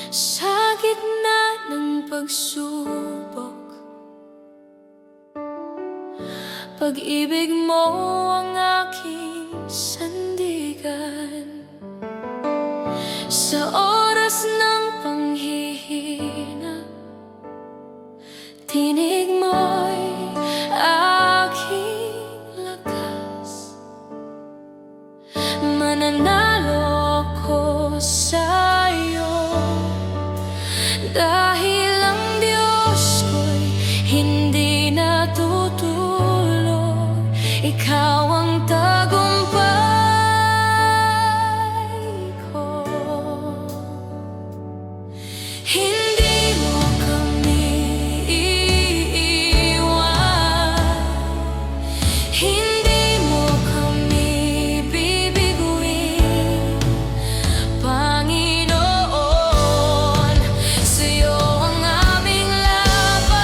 Sa gitna ng pagsubok, pag-ibig mo ang aking sandigan. Sa oras ng panghihina, tinig mo'y aking lakas. Mananalo ako sa'yo, dahil ang Diyos ko'y hindi natutulog. Ikaw ang tagumpay ko. Hindi mo kami iiwan, hindi mo kami bibiguin, Panginoon. Sa'yo ang aming laban.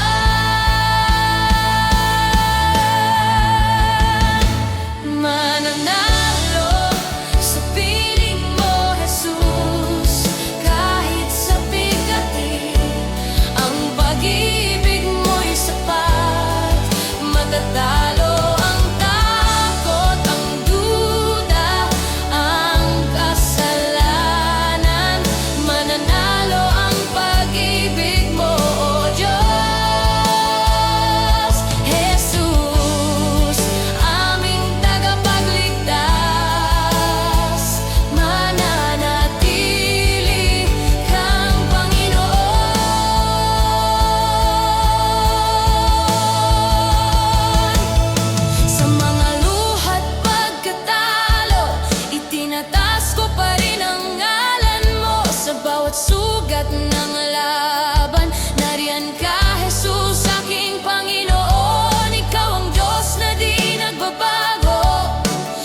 Mananalo sa piling mo, Jesus, kahit sa bigati. Ang pag-ibig mo'y sapat, matatalo ang takot, ang duda, ang kasalanan. Mananalo ang pag-ibig mo, O Diyos. Jesus, aming tagapagligtas, mananatili kang Panginoon. Sa mga luha't pagkatalo, itinataas ko pa rin ang ngalan mo. Sa bawat sugat ng laban, nariyan ka, Jesus, aking Panginoon. Ikaw ang Diyos na di nagbabago.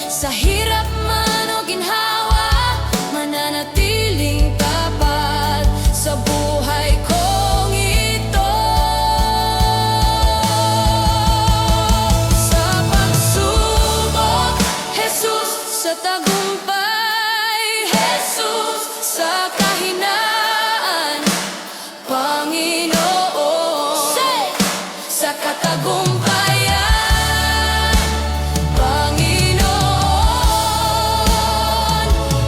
Sa hirap man o ginhawa, mananatiling tapat sa buhay kong ito. Sa pagsubok, Jesus, sa tagumpay, Jesus, sa kahinaan, Panginoon. Sa katagumpayan, Panginoon.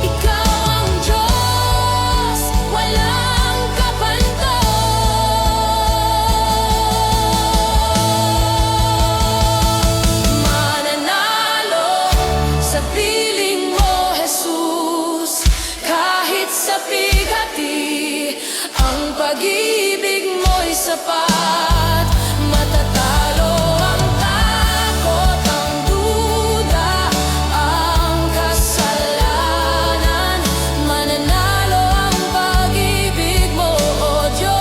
Ikaw ang Diyos, walang kapantay. Mananalo sa piling mo, Jesus, kahit sa bigati. Ang pag-ibig mo'y sapat, matatalo ang takot, ang duda, ang kasalanan. Mananalo ang pag-ibig mo, O Diyos.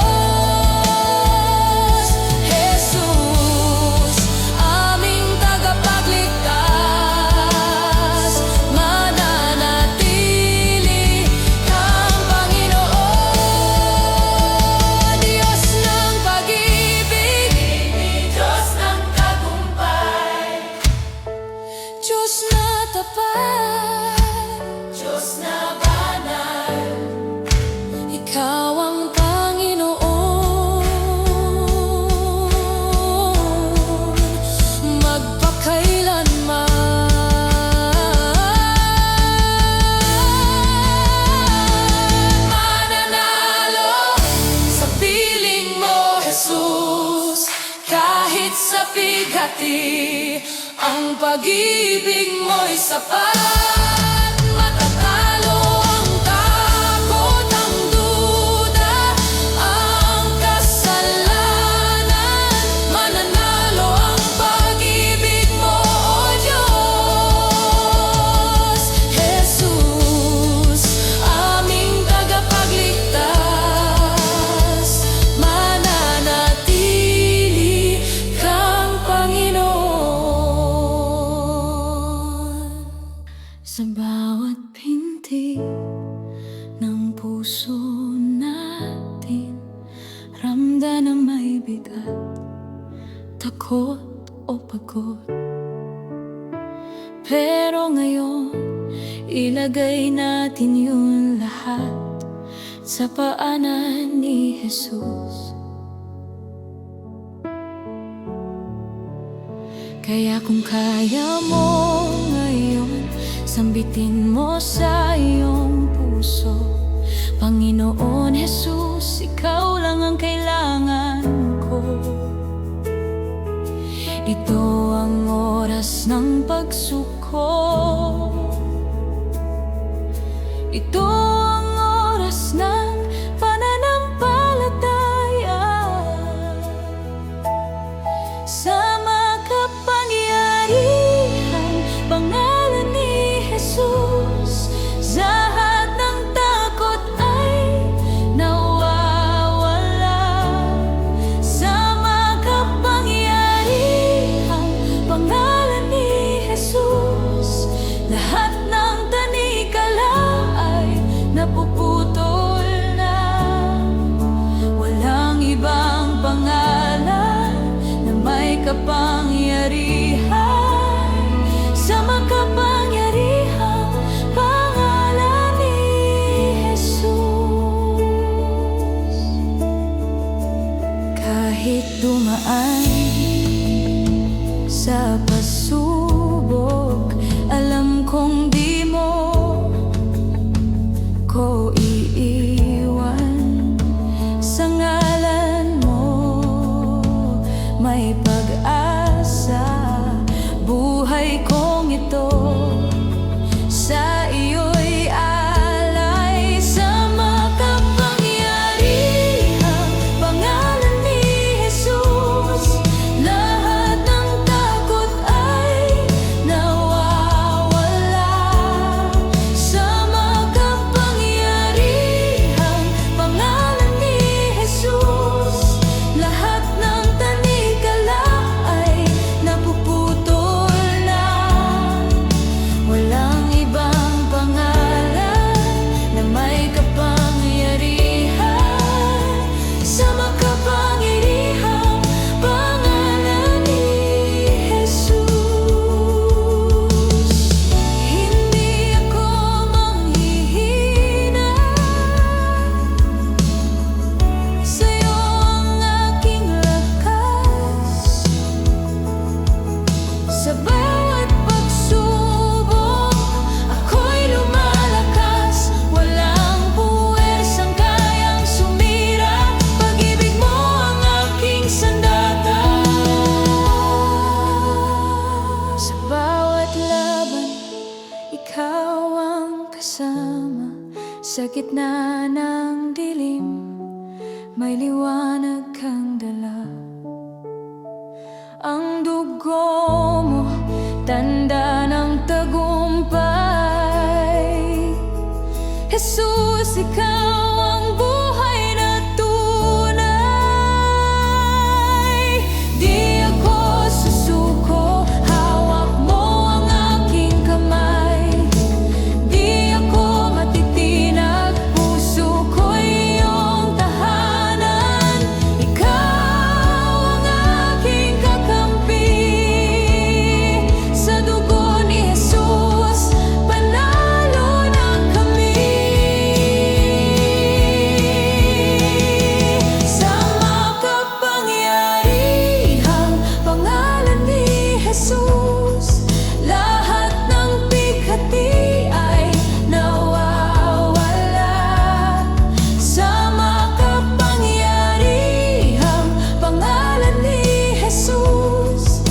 Jesus, aming tagapagligtas, mananatili kang Panginoon. Diyos ng pag-ibig, Diyos ng tagumpay, Diyos na tapat, Diyos na banal. Ikaw ang Panginoon, magpakailanman. Mananalo sa piling mo, Jesus, kahit sa bigati. Ang pag-ibig mo'y sapat, matatalo ang takot, ang duda, ang kasalanan. Mananalo ang pag-ibig mo, O Diyos. Jesus, aming tagapagligtas, mananatili kang Panginoon. Sa bawat pinti ng puso natin, ramdam na may bigat, takot o pagod. Pero ngayon, ilagay natin yun lahat sa paanan ni Jesus. Kaya kung kaya mo ngayon, sambitin mo sa iyong puso, Panginoon Jesus, ikaw lang ang kailangan ko. Ito ang oras ng pagsuko, ito ang oras ng pananampalataya. Sa makapangyarihang pangalan ni Jesus, lahat ng takot ay nawawala. Sa makapangyarihang pangalan ni Jesus, lahat ng tanikala ay napuputol na. Walang ibang pangalan na may kapangyarihan sa makapangyarihang pangalan ni Jesus. Kahit dumaan sa pasubok, alam kong di mo ko iiwan. Sa ngalan mo may pag-asa, buhay kong ito sa iyo'y alay. Sa makapangyarihang pangalan ni Jesus, lahat ng takot ay nawawala. Sa makapangyarihang pangalan ni Jesus, lahat ng tanikala ay napuputol na. Walang ibang pangalan na may kapangyarihan sa makapangyarihang pangalan ni Jesus. Hindi ako manghihina, sa'yo ang aking lakas. Sa bawat pagsubok, ako'y lumalakas. Walang puwersang kayang sumira, pag-ibig mo ang aking sandata. Sa bawat laban, ikaw ang kasama. Sa gitna ng dilim, may liwanag kang dala. Ang dugo mo, tanda ng tagumpay. Jesus, ikaw ang buhay na tunay. Di ako susuko, hawak mo ang aking kamay. Di ako matitinag, puso ko'y iyong tahanan. Ikaw ang aking kakampi. Sa dugo ni Jesus, panalo na kami. Sa makapangyarihang pangalan ni Jesus, lahat ng bighati ay nawawala. Sa makapangyarihang pangalan ni Jesus,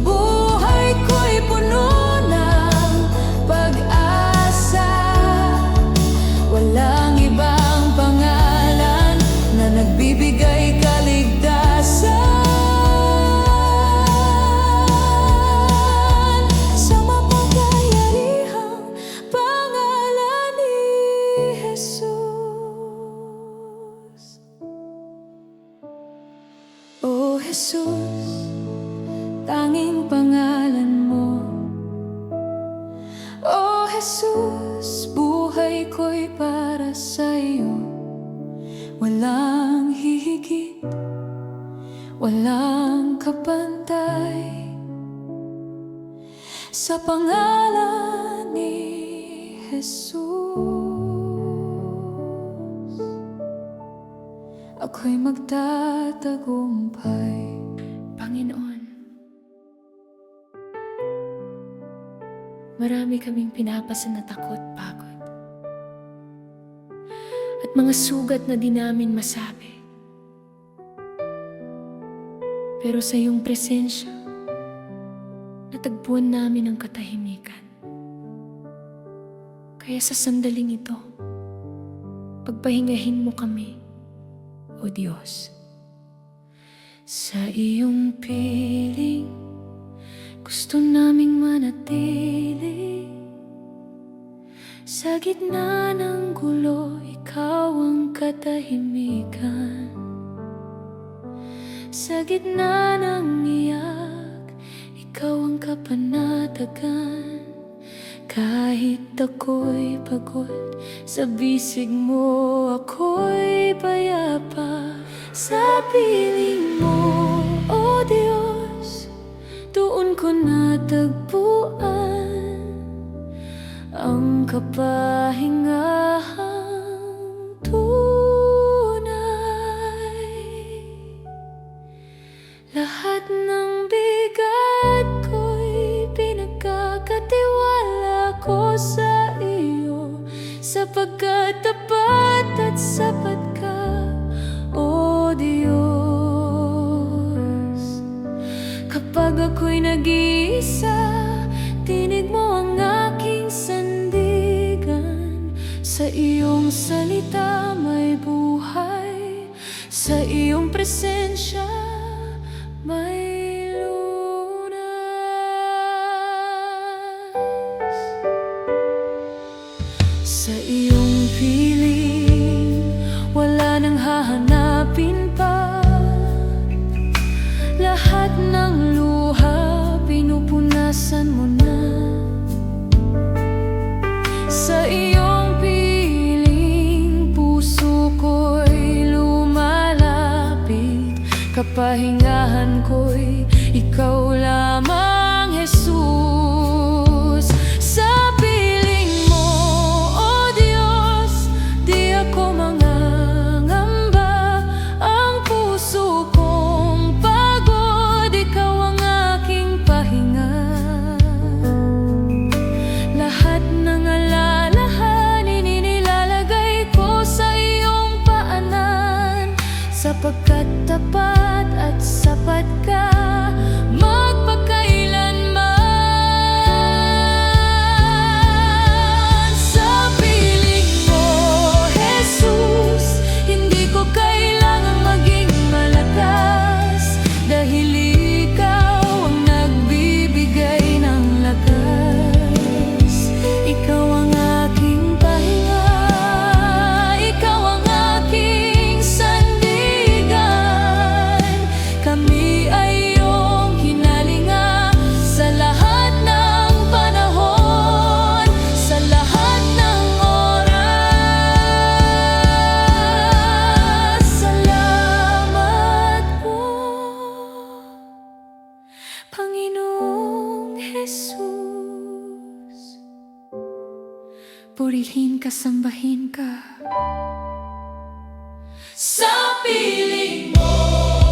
buhay ko'y puno ng pag-asa. Walang ibang pangalan na nagbibigay kaligtasan sa makapangyarihang pangalan ni Jesus. O Jesus, tanging pangalan mo. O Jesus, buhay ko'y para sa'yo. Walang hihigit, walang kapantay sa pangalan ni Jesus. ako'y magtatagumpay. Panginoon, marami kaming pinapasan na takot, pagod, at mga sugat na di namin masabi. Pero sa iyong presensya, natagpuan namin ang katahimikan. Kaya sa sandaling ito, pagpahingahin mo kami, O Diyos. Sa iyong piling, gusto naming manatili. Sa gitna ng gulo, ikaw ang katahimikan. Sa gitna ng iyak, ikaw ang kapanatagan. Kahit ako'y pagod, sa bisig mo ako'y payapa. Sa piling mo, O Diyos, doon ko natagpuan ang kapahingahang tunay. Lahat ng bigat ko'y pinagkakatiwala ko sa iyo, sapagkat tapat at sapat ka, O Diyos. Kapag ako'y nag-iisa, tinig mo ang aking sandigan. Sa iyong salita may buhay, sa iyong presensya may lunas. Sa iyong piling, wala nang hahanapin pa. Lahat ng luha, pinupunasan mo na. Sa iyong piling, puso ko'y lumalapit. Kapahingahan ko'y ikaw lamang, Jesus. Sa piling mo, O Diyos, di ako mangangamba. Ang puso kong pagod, ikaw ang aking pahinga. Lahat ng alalahanin inilalagay ko sa iyong paanan, sapagkat tapat at sapat ka magpakailanman. Sa piling mo, Jesus, hindi ko kailangang maging malakas, dahil ikaw ang nagbibigay ng lakas. Ikaw ang aking pahinga, ikaw ang aking sandigan. Kami ay iyong hinalinga sa lahat ng panahon, sa lahat ng oras. Salamat po, Panginoong Jesus. Purihin ka, sambahin ka. Sa piling mo,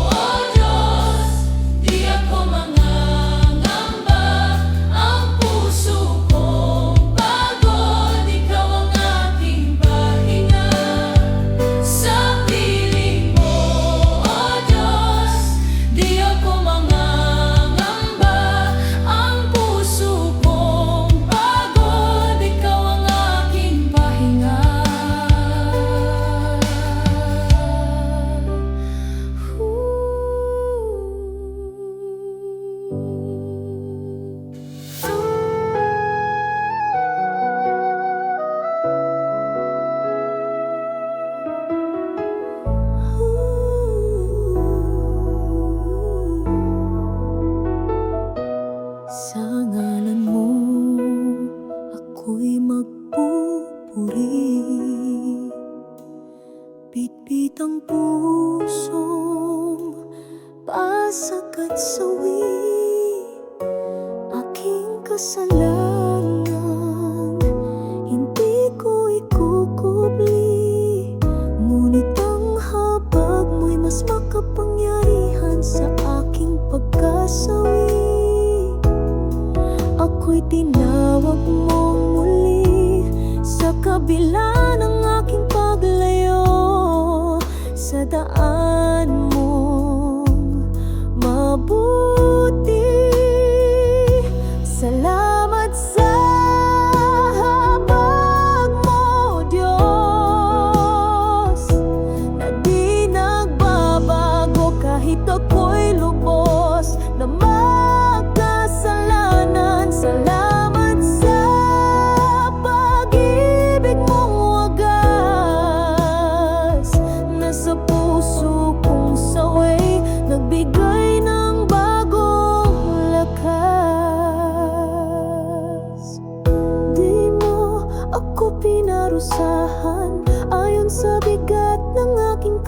O Diyos, di ako mangangamba. Ang puso kong pagod, ikaw ang aking pahinga. Sa piling mo, O Diyos, di ako mangangamba. Ang puso kong pagod, ikaw ang aking pahinga. Sa ngalan mo, ako'y magpupuri. Bitbit ang pusong pasak at sawi. Aking kasalanan, hindi ko ikukubli. Ngunit ang habag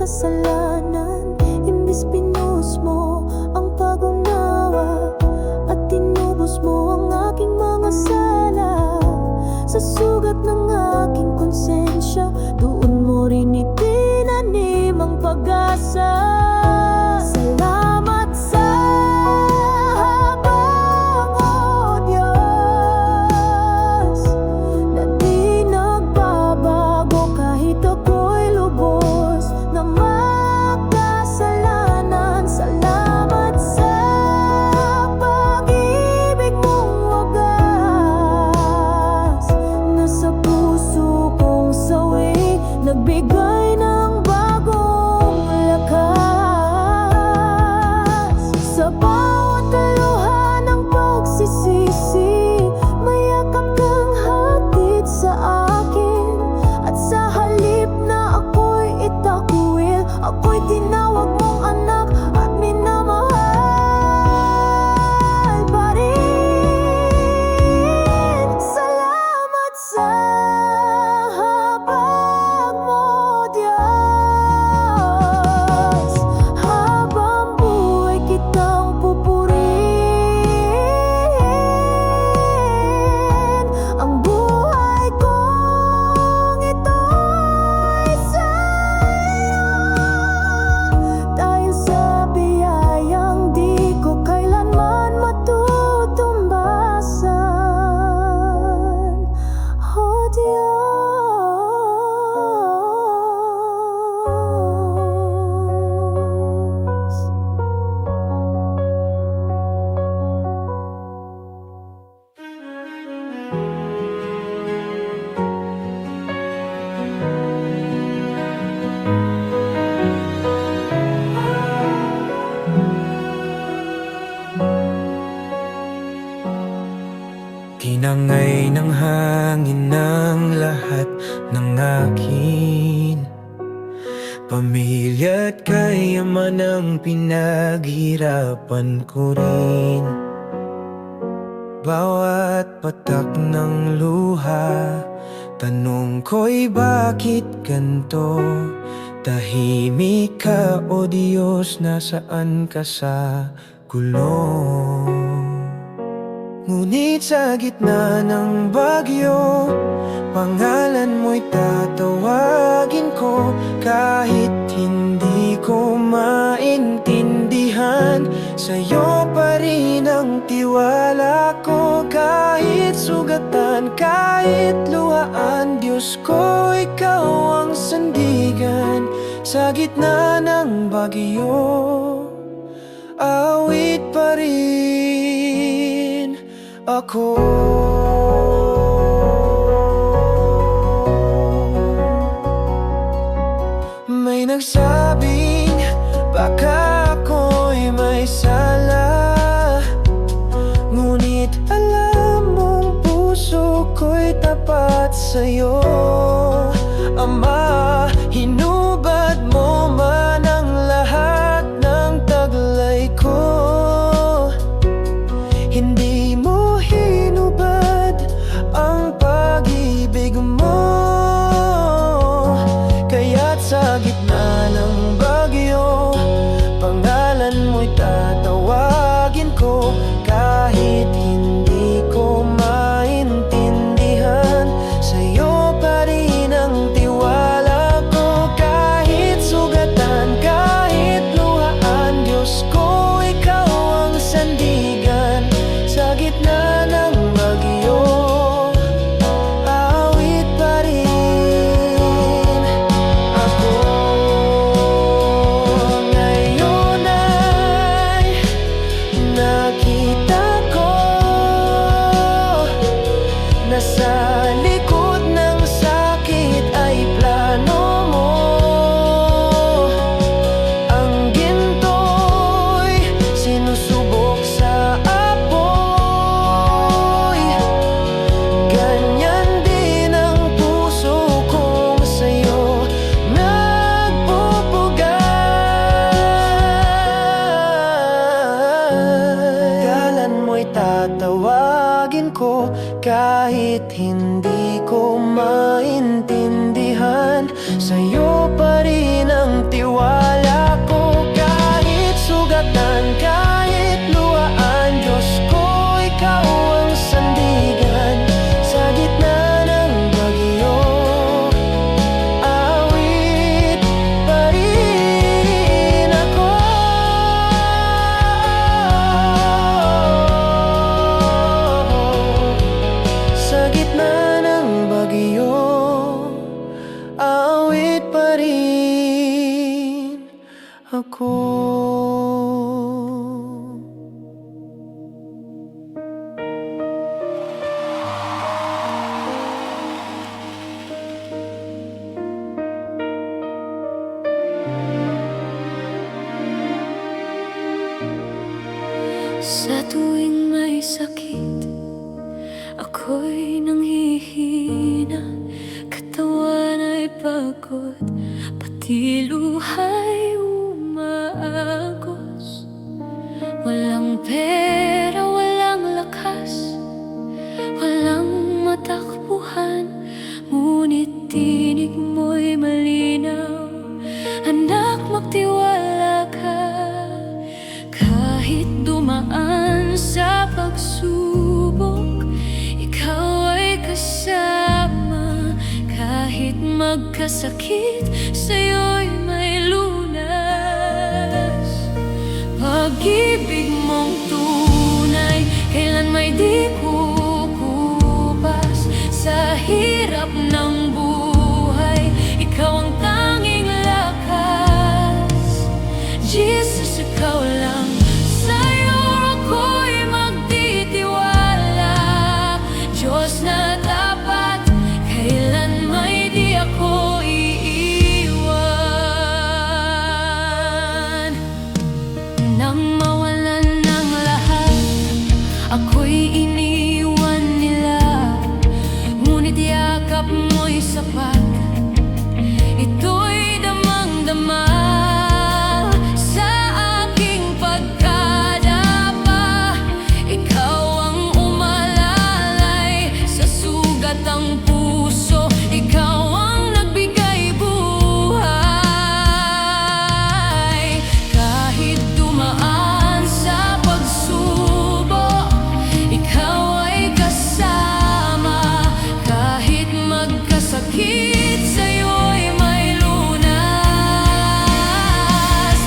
kasalanan. Imbis pinus mo ang pag-unawa at tinubos mo ang aking mga sala. Sa sugat ng aking konsensya, doon mo rin itinanim ang pag-asa. Salamat sa habang, o Diyos, na di nagbabago kahit ako'y lubos na makasalanan. Salamat sa pag-ibig mong wagas, na sa puso kong sawi nagbigay ng bagong lakas. Sa bawat luha ng pagsisisi, may yakap kang hatid sa akin. At sa halip na ako'y itakwil, ako'y tinawag mong anak at minamahal pa rin. Salamat sa habag mo, Diyos. Habang buhay kitang pupurihin. Ang buhay kong ito'y sa'yo, dahil sa biyayang di ko kailanman matutumbasan, o Diyos. Tinangay ng hangin ng lahat ng akin. Pamilya at kayaman ang pinaghirapan ko rin. Bawat patak ng luha, tanong ko'y bakit ganto? Tahimik ka, o Diyos, nasaan ka sa gulong? Ngunit sa gitna ng bagyo, pangalan mo'y tatawagin ko. Kahit hindi ko maintindihan, sa'yo pa rin ang tiwala ko. Kahit sugatan, kahit luhaan, Diyos ko, ikaw ang sandigan. Sa gitna ng bagyo, awit pa rin ako. May nagsabing baka ako'y may sala, ngunit alam mong puso ko'y tapat sa'yo. Ama, hinubad mo man ang lahat ng taglay ko. Hindi mo hinubad ang pag-ibig mo. Kaya't sa gitna ng bagyo, pangalan mo'y tatawagin ko. Kahit hindi ko maintindihan, sa'yo pa rin ang tiwala ko. Kahit sugatan, kahit luhaan, Diyos ko, ikaw ang sandigan. Sa gitna ng bagyo, awit pa rin ako. Ngayon ay nakita ko na sa likod ng sakit ay plano mo. Ang ginto'y sinusubok sa apoy. Ganyan din ang puso kong sa'yo nagpupugay. Kalan mo'y tatawagin ko, kahit hindi ko maintindihan, sa'yo pa rin ang tiwala ako. Sa tuwing may sakit, ako'y nanghihina. Katawan ay pagod, pati luha'y umaagos. Walang pera, walang lakas, walang matakbuhan, ngunit tinig mo'y malinaw. Anak, magtiwala ka. Kahit dumaan sa pagsubok, ikaw ay kasama. Kahit magkasakit, sa'yo'y may lunas. Pag-ibig mong tunay, kailan may di kukupas. Sa hirap ng buhay, ikaw ang tanging lakas. Jesus, ikaw lang. Sa'yo ako'y magtitiwala. Diyos na tapat, kailan may di ako iiwan. Nang mawalan ng lahat, ako'y iniwan nila. Ngunit yakap mo'y sapat, ito'y damang-dama. Sa aking pagkadapa, ikaw ang umalalay. Sa sugat ang puso, ikaw ang nagbigay buhay. Kahit dumaan sa pagsubok, ikaw ay kasama. Kahit magkasakit, sa'yo'y may lunas.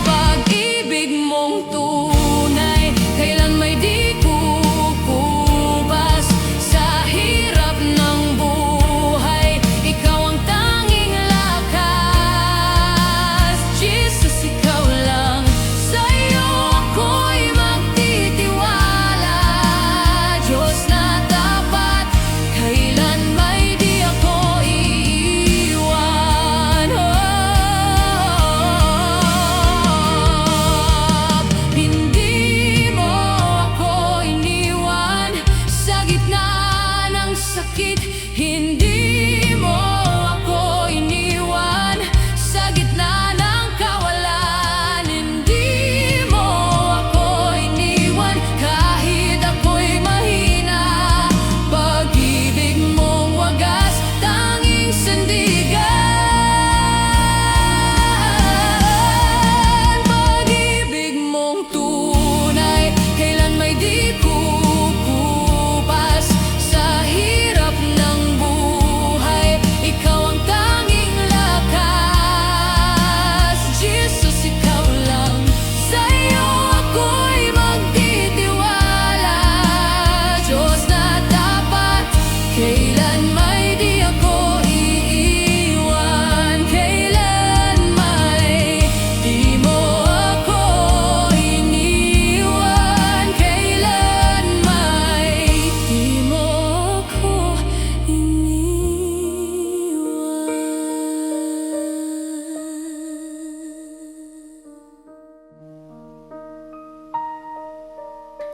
Pag-ibig mong tunay, kailan may di kukupas. Sa hirap ng buhay, ikaw ang tanging lakas. Jesus, ikaw lang. Sa'yo ako'y magtitiwala. Diyos na tapat, kailan may di ako iiwan. Hindi mo ako iniwan sa gitna ng sakit. Hindi mo ako iniwan sa gitna ng kawalan. Hindi mo ako iniwan kahit ako'y mahina. Pag-ibig mong wagas, tanging sandigan. Pag-ibig mong tunay, kailan may di kukupas. Sa hirap ng buhay, ikaw ang tanging lakas. Jesus, ikaw lang. Sa'yo ako'y magtitiwala. Diyos na tapat, kailan may di ako iiwan. Kailan may di mo ako iniwan. Kailan may di mo ako iniwan.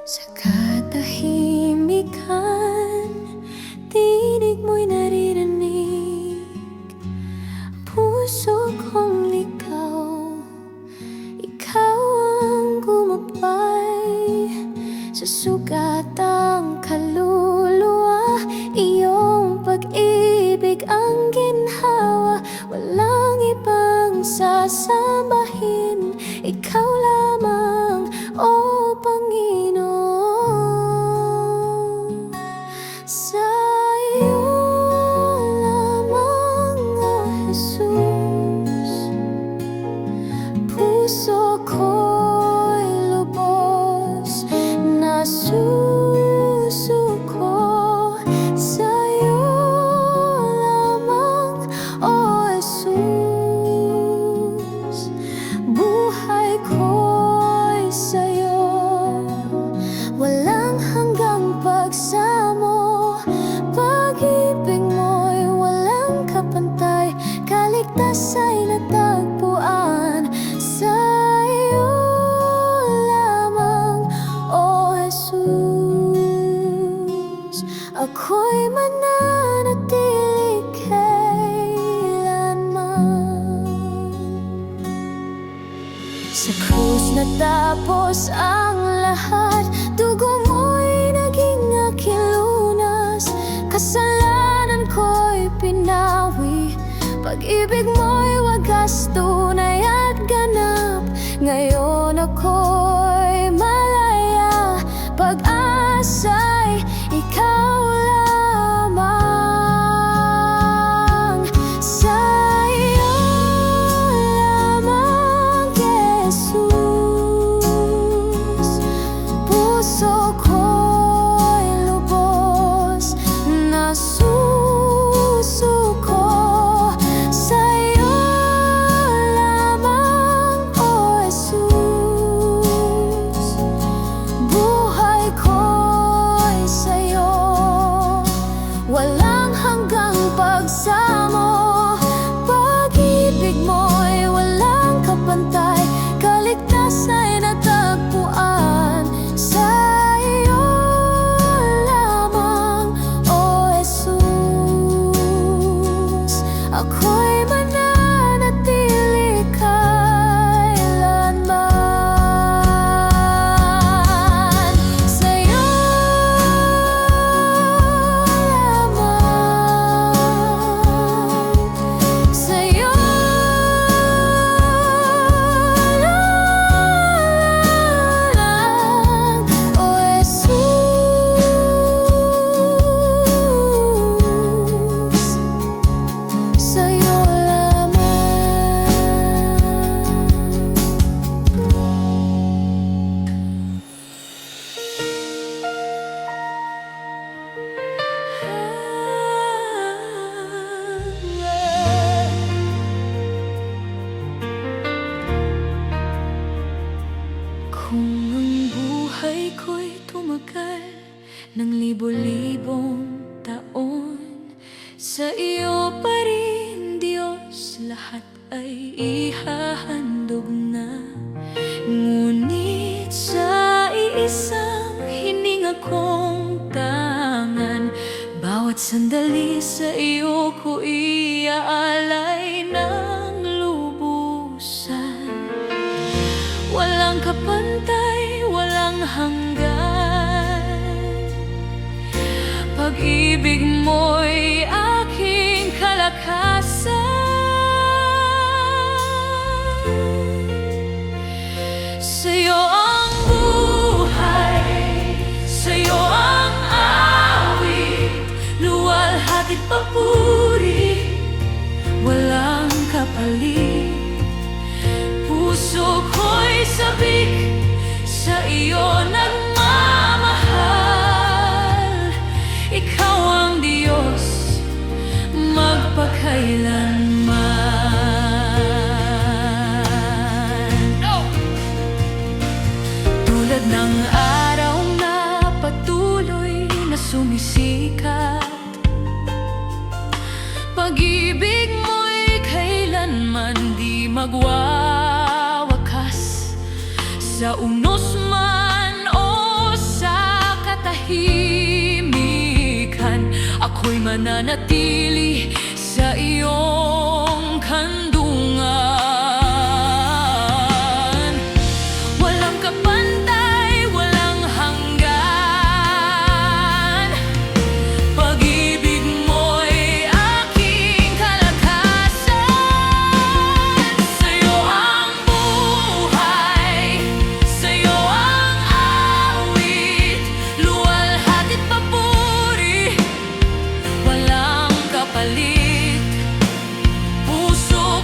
Sa katahimikan, tinig mo'y naririnig. Puso kong ligaw, ikaw ang gumabay. Sa sugatang kaluluwa, iyong pag-ibig ang ginhawa. Walang ibang sasambahin, ikaw lamang, o Panginoon. Sa iyo lamang, o Jesus, puso ko'y lubos na susuko. Sa iyo lamang, o Jesus. Sa krus natapos ang lahat, dugo mo'y naging aking lunas. Kasalanan ko'y pinawi, pag-ibig mo'y wagas, tunay at ganap. Ngayon ako'y malaya, pag-asa'y ikaw lamang. Sa iyo lamang, Jesus, puso ko'y lubos na susuko. Sa iyo lamang, O Jesus, buhay ko'y sa'yo. Walang hanggang pagsamo, pag-ibig mo'y walang kapantay, kaligtas na'y natagpuan. Sa iyo lamang, O Jesus, ako'y mananatili kailanman. Sa iyo lamang, sa iyo lamang, O Jesus, sa'yo lamang. Kung ang buhay ko'y tumagal ng libo-libong taon, sa iyo pa rin, Diyos, lahat ay ihahandog na. Ngunit sa iisang hininga kong tangan, bawat sandali sa iyo ko iaalay ng lubusan. Walang kapantay, walang hanggan, pag-ibig mo'y aking kalakasan. Sa'yo ang buhay, sa'yo ang awit, luwalhati't papuri, walang kapalit. Puso ko'y sabik, sa iyo nagmamahal. Ikaw ang Diyos, magpakailanman. Tulad ng araw na patuloy na sumisikat, pag-ibig mo'y kailanman di magwawakas. Sa unos man o sa katahimikan, ako'y mananatili sa iyong kandungan. Walang kapantay, walang hanggan, pag-ibig mo'y aking kalakasan. Sa'yo ang buhay, sa'yo ang awit, luwalhati't papuri, walang kapalit. Puso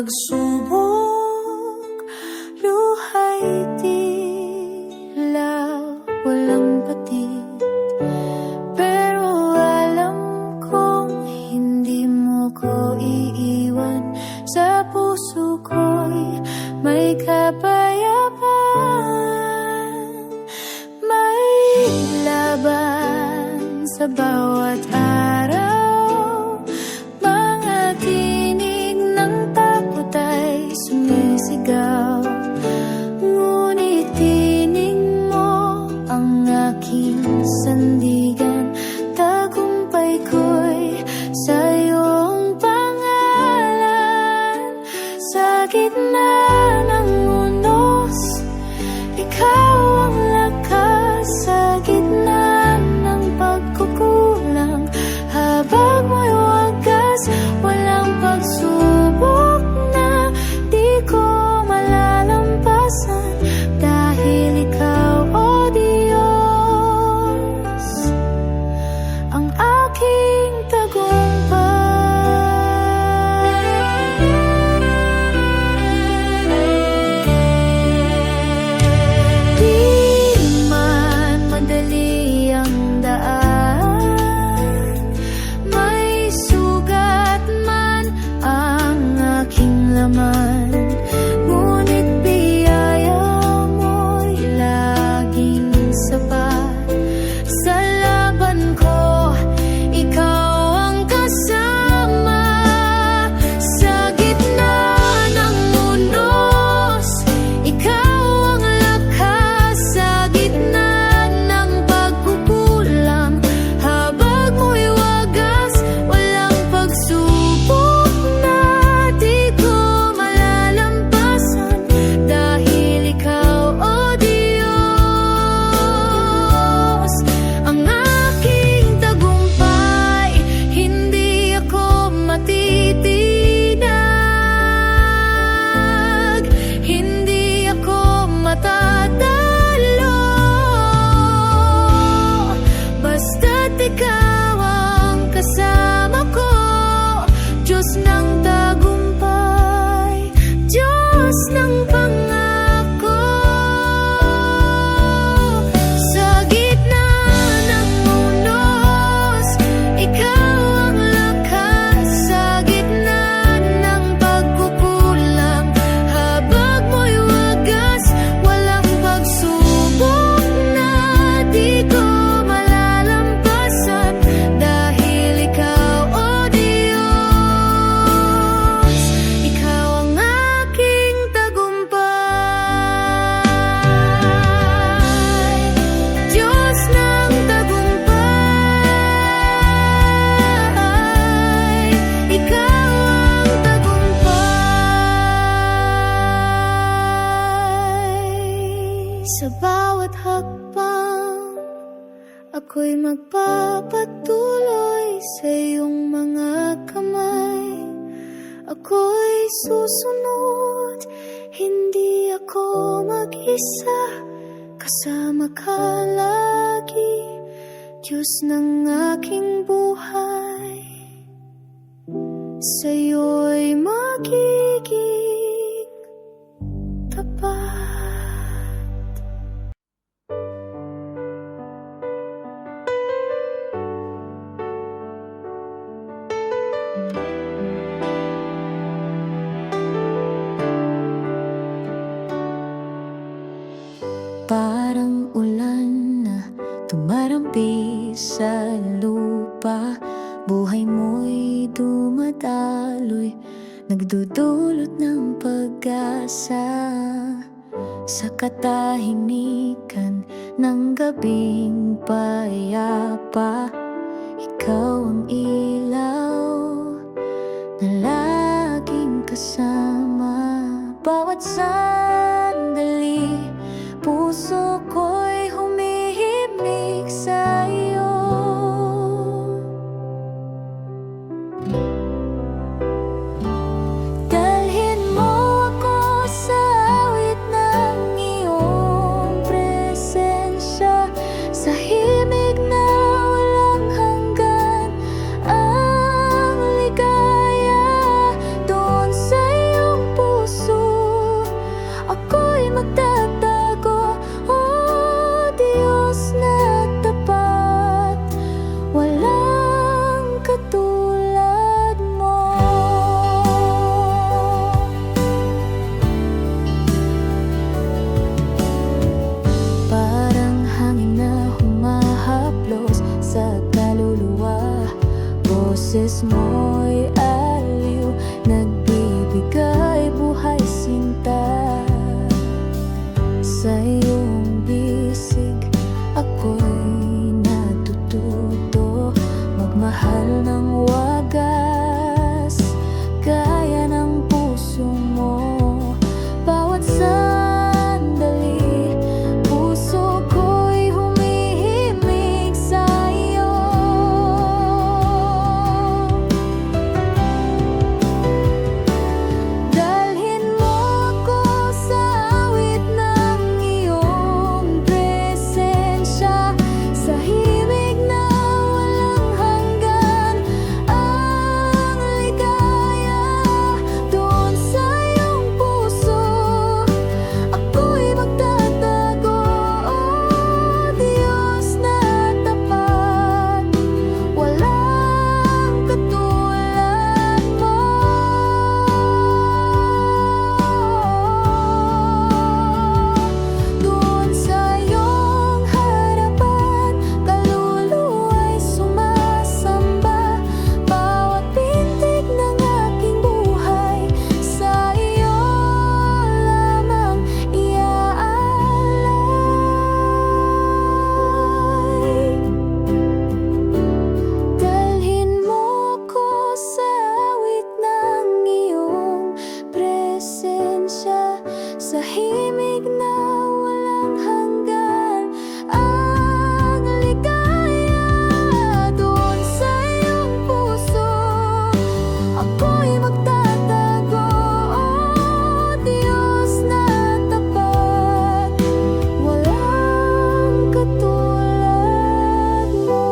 pagsubok, luha'y tila walang patid. Pero alam kong hindi mo ko iiwan. Sa puso ko'y may kapayapaan. May laban sa bawat araw. Mga tinig ng takot ay sumisigaw. Ngunit tinig mo ang aking sandigan. Tagumpay ko'y sa iyong pangalan. Sa gitna ng unos, ikaw ang lakas. Sa gitna ng pagkukulang, habang mo'y wagas. Walang pagsubok na di ko malalampasan. Dahil ikaw, O Diyos, ang aking tagumpay. Di man madali ang daan, may sugat man ang aking laman. Ngunit biyaya mo'y laging sapat. Sa laban ko, ikaw ang kasama. Sa gitna ng unos, ikaw ang lakas. Sa gitna ng pagkukulang, habag mo'y wagas. Walang pagsubok na di ko malalampasan. Dahil ikaw, O Diyos, ang aking tagumpay. Hindi ako matitinag, hindi ako matatalo. Basta't ikaw ang kasama ko. Diyos ng tagumpay, Diyos ng pangako. Sa gitna ng unos, ikaw ang lakas. Sa gitna ng pagkukulang, habag mo'y wagas. Walang pagsubok na di ko malalampasan. Dahil ikaw, O Diyos, ikaw ang aking tagumpay. Diyos ng tagumpay, ikaw ang tagumpay. Sa bawat hakbang, ako'y magpapatuloy sa iyong mga kamay. Ako'y susunod, hindi ako mag-isa. Kasama ka lagi, Diyos ng aking buhay. Sa'yo'y magiging tapat. Parang ulan na tumarampi sa lupa. Buhay mo'y dumadaloy, nagdudulot ng pag-asa. Sa katahimikan ng gabing payapa, ikaw ang ilaw na laging kasama. Bawat sandali, puso ko'y humihimig sa'yo. Dalhin mo ako sa awit ng iyong presensya, sa himig na walang hanggan. boses mo'y aliw, nagbibigay buhay sinta. Sa iyong bisig ako'y natututo magmahal ng wagas, gaya ng puso mo. Bawat sandali, puso ko'y humihimig sa'yo. Dalhin mo ako sa awit ng iyong presensya, sa himig na walang hanggan. Ang ligaya doon sa iyong puso, ako'y magtatago. Oh Diyos na tapat, walang katulad mo. Doon sa iyong harapan, kaluluwa'y sumasamba. Bawat pintig ng aking buhay, sa iyo lamang iaalay. Dalhin mo ko sa awit ng iyong presensya, sa himig na walang hanggan. Ang ligaya doon sa iyong puso, ako'y magtatago. Oh Diyos na tapat, walang katulad mo.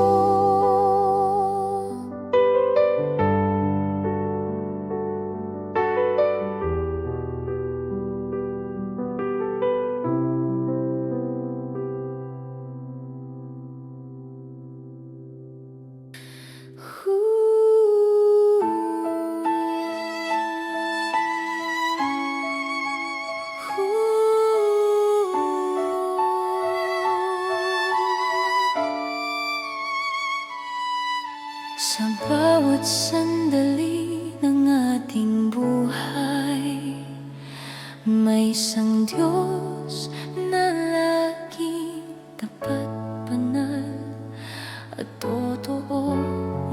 Sa bawat sandali ng ating buhay, may isang Diyos na laging tapat, banal at totoo.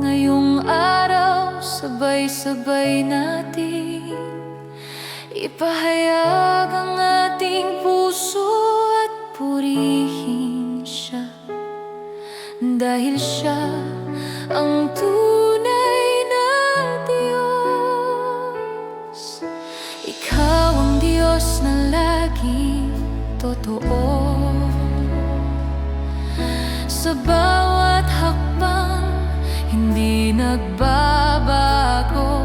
Ngayong araw, sabay-sabay natin ipahayag ang ating puso at purihin siya, dahil siya ang tunay na Diyos. Ikaw ang Diyos na laging totoo. Sa bawat hakbang, hindi nagbabago.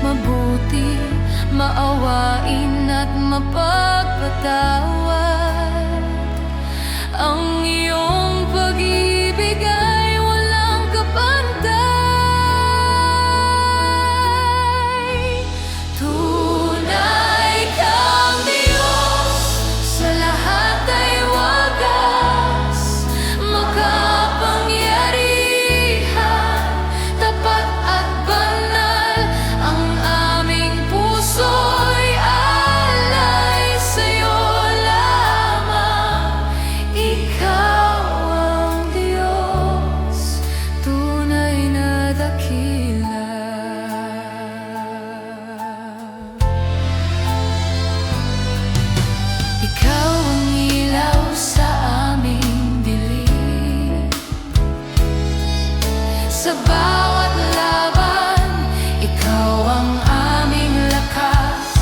Mabuti, maawain at mapagpatawad. Ang iyong pag-ibig ay walang kapantay. Tunay kang Diyos, sa lahat ay wagas, makapangyarihan, tapat at banal. Ang aming puso'y alay sa'yo lamang. Ikaw ang Diyos, tunay na dakila. Ikaw ang ilaw sa aming dilim. Sa bawat laban, ikaw ang aming lakas.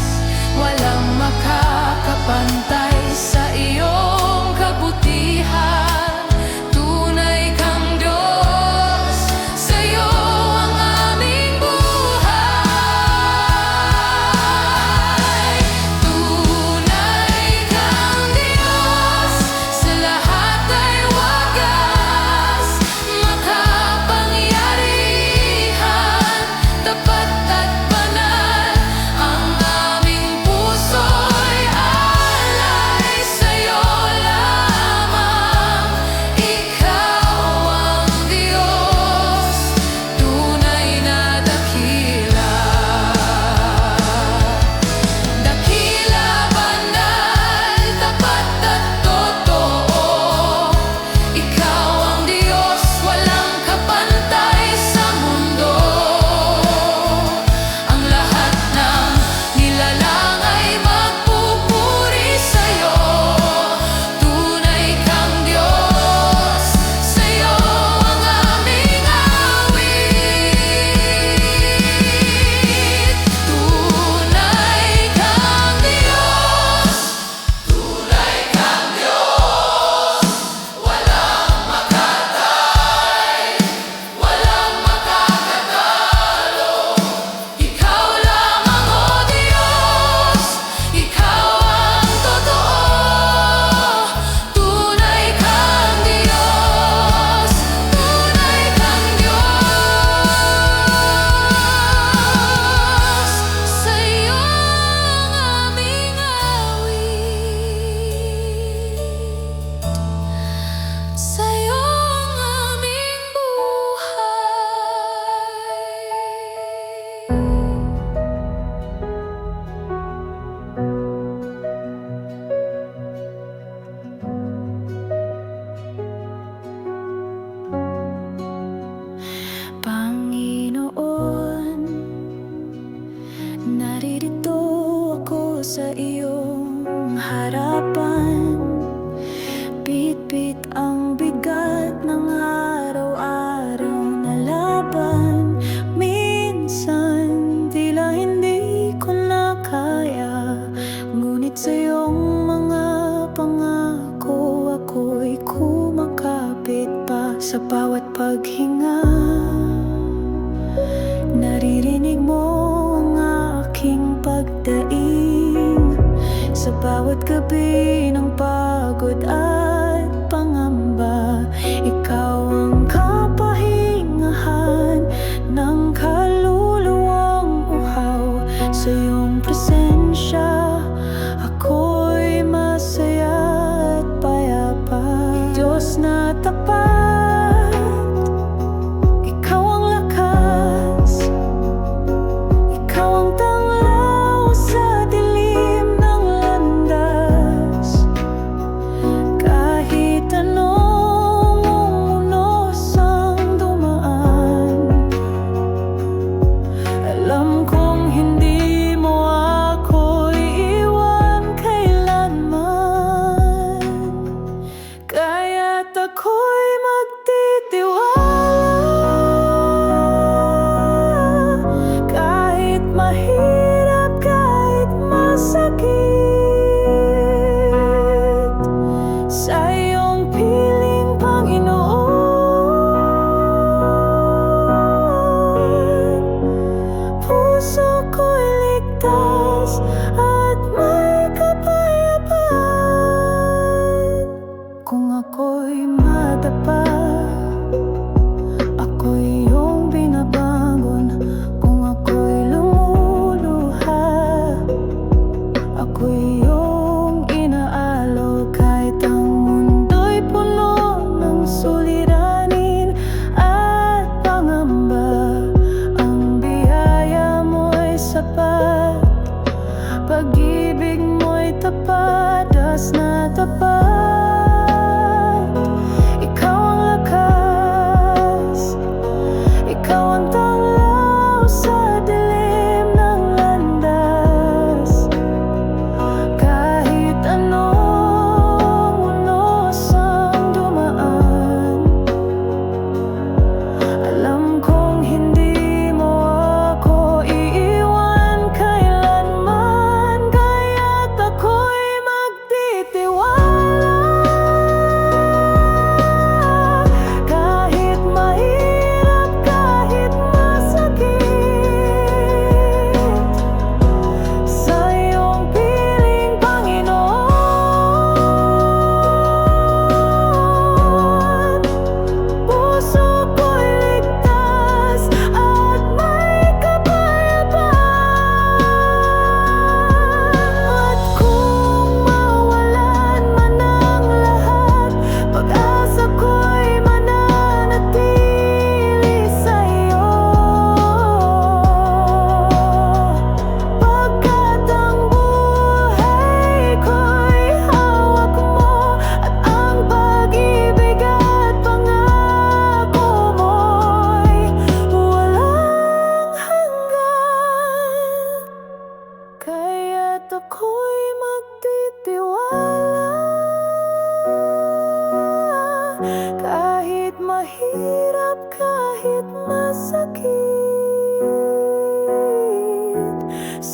Walang makakapantay sa iyong kabutihan. Tunay kang Diyos, sa'yo ang aming buhay. Tunay kang Diyos, sa lahat ay wagas, makapangyarihan.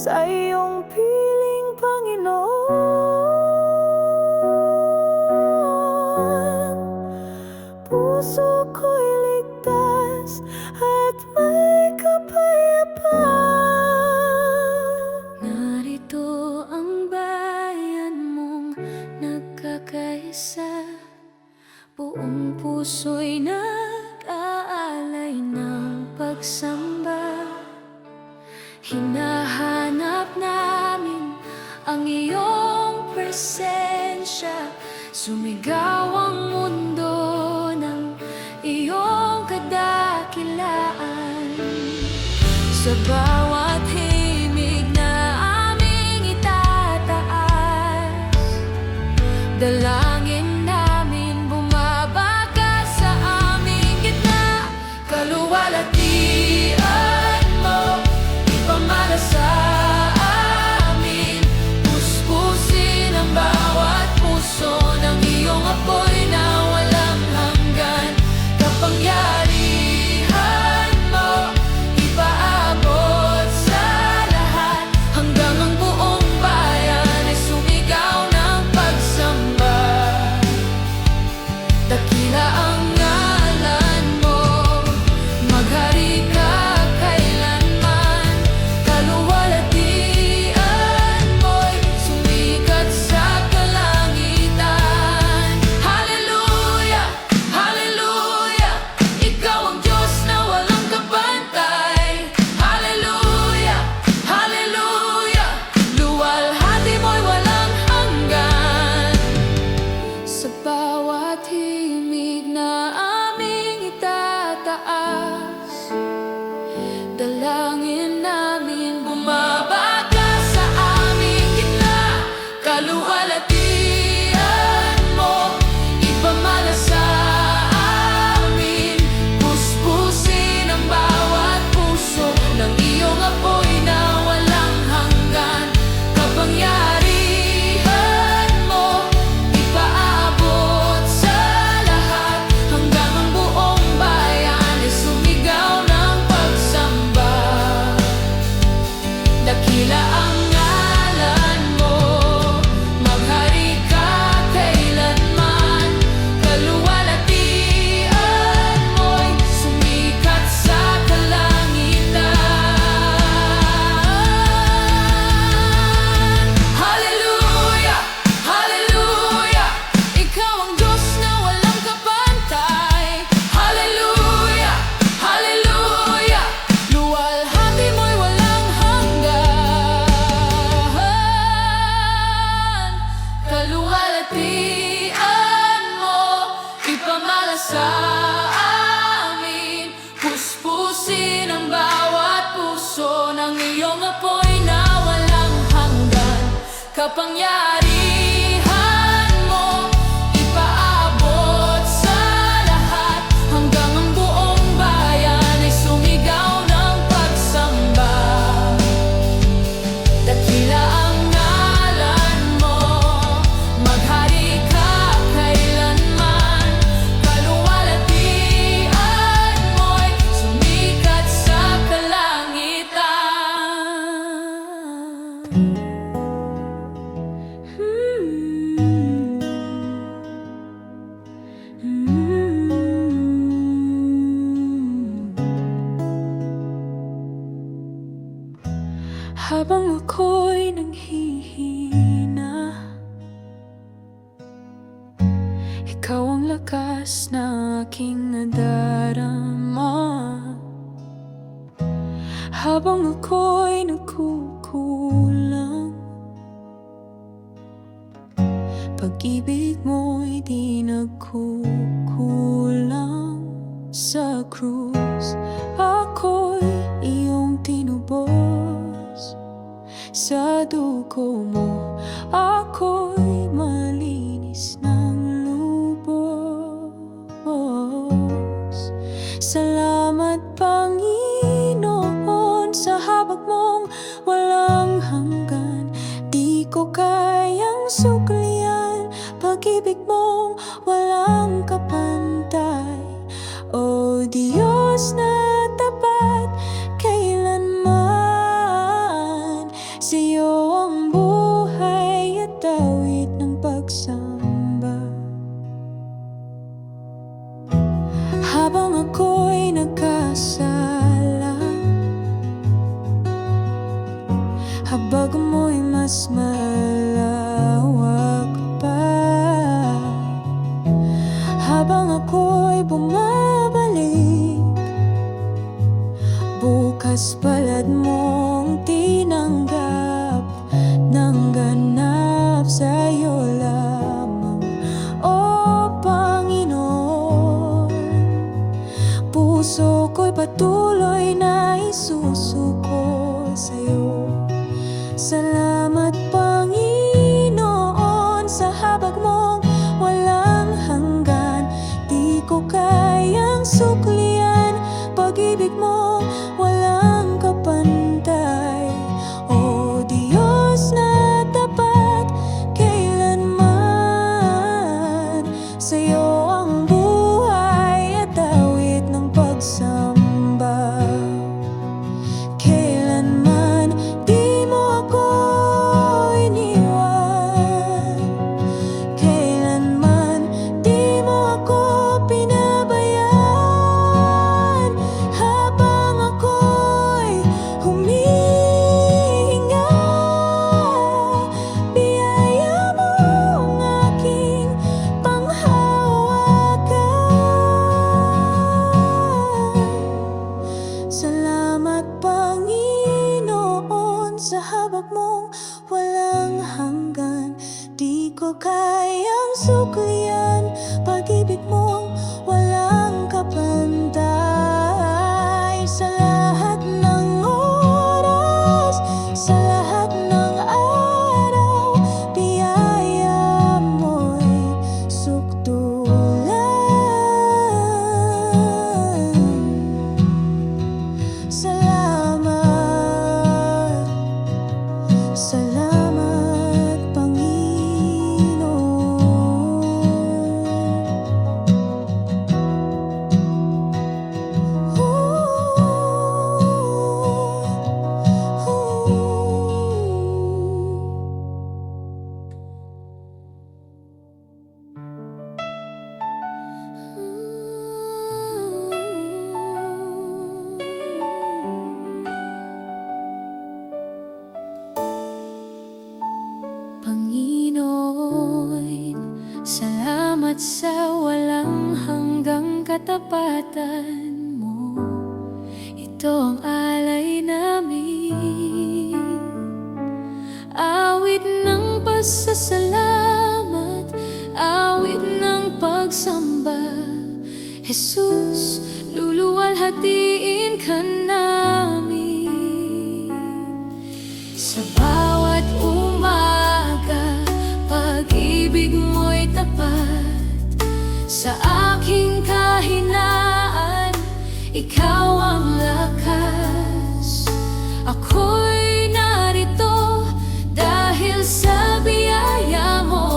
sa iyong piling, Panginoon. Puso ko'y ligtas at may kapayapaan. Narito ang bayan mong nagkakaisa, buong puso'y nag-aalay ng pagsamba. Hinahanap namin ang iyong presensya, sumigaw ang mundo ng iyong kadakilaan. Sa bawat himig na aming itataas, dalangin namin bumabagkas sa aming gitna. Kaluwalhatian mo, ipamana sa amin, puspusin ang bawat puso ng iyong apoy na walang hanggan. Kapangyarihan mo, ipaabot sa lahat, hanggang ang buong bayan ay sumigaw ng pagsamba. Dakila ang ngalan mo, maghari ka kailanman. Kaluwalhatian mo'y sumikat sa kalangitan. Hallelujah, hallelujah, ikaw ang Diyos na walang kabantay. Hallelujah, hallelujah, luwalhati mo'y walang hanggan. Sa bawat himig na aming itataas, dalangin namin bumabagkas sa aming gitna. Kaluwalhatian mo, ipamana sa amin, puspusin ang bawat puso ng iyong apoy na walang hanggan. Kapangyarihan mo, ipaabot sa lahat, hanggang ang buong bayan ay sumigaw ng pagsamba. Dakila ang ngalan mo, maghari ka kailanman. Kaluwalhatian mo'y sumikat sa kalangitan. Hallelujah, hallelujah, ikaw ang Diyos na walang kabantay. Hallelujah, hallelujah, luwalhati mo'y walang hanggan. Kaluwalhatian mo, ipamana sa amin, puspusin ang bawat puso ng iyong apoy na walang hanggan. Kapangyarihan mo, ipaabot sa lahat, hanggang ang buong bayan ay sumigaw ng pagsamba. Dakila ang ngalan mo, maghari ka kailanman. Kaluwalhatian mo'y sumikat sa kalangitan. Habang ako'y nanghihina, ikaw ang lakas na aking nadarama. Habang ako'y nagkukulang, pag-ibig mo'y di nagkukulang. Sa krus ako'y iyong tinubos, sa dugo mo ako'y malinis ng lubos. Salamat Panginoon sa habag mong walang hanggan. Di ko kayang suklian pag-ibig mong walang kapantay. O Diyos na tapat kailanman, lakas palad mong tinanggap ng ganap sa'yo lamang, O Panginoon. Puso ko'y patuloy na isusuko sa'yo. Salamat Panginoon sa habag mong walang hanggan. Di ko kayang suklian pag-ibig mo walang kapantay. O Diyos na tapat kailanman, sa'yo ang buhay at awit ng pagsamba. Kailanman di mo ako iniwan, kailanman di mo ako pinabayaan. Habang ako'y humihinga, biyaya mo ang aking panghawakan. Salamat Panginoon sa habag mong walang hanggan. Di ko kayang suklian pag-ibig mong walang kapantay. Sa lahat ng oras, sa lahat ng araw, biyaya mo'y sukdulan. Salamat, salamat Panginoon. Panginoon, salamat sa walang hanggang katapatan mo. Ito ang alay namin, awit ng pasasalamat, awit ng pagsamba. Jesus, luluwalhatiin ka namin. Sa bawat umaga, pag-ibig mo'y tapat. Sa aking kahinaan, ikaw ang lakas. Ako'y narito dahil sa biyaya mo,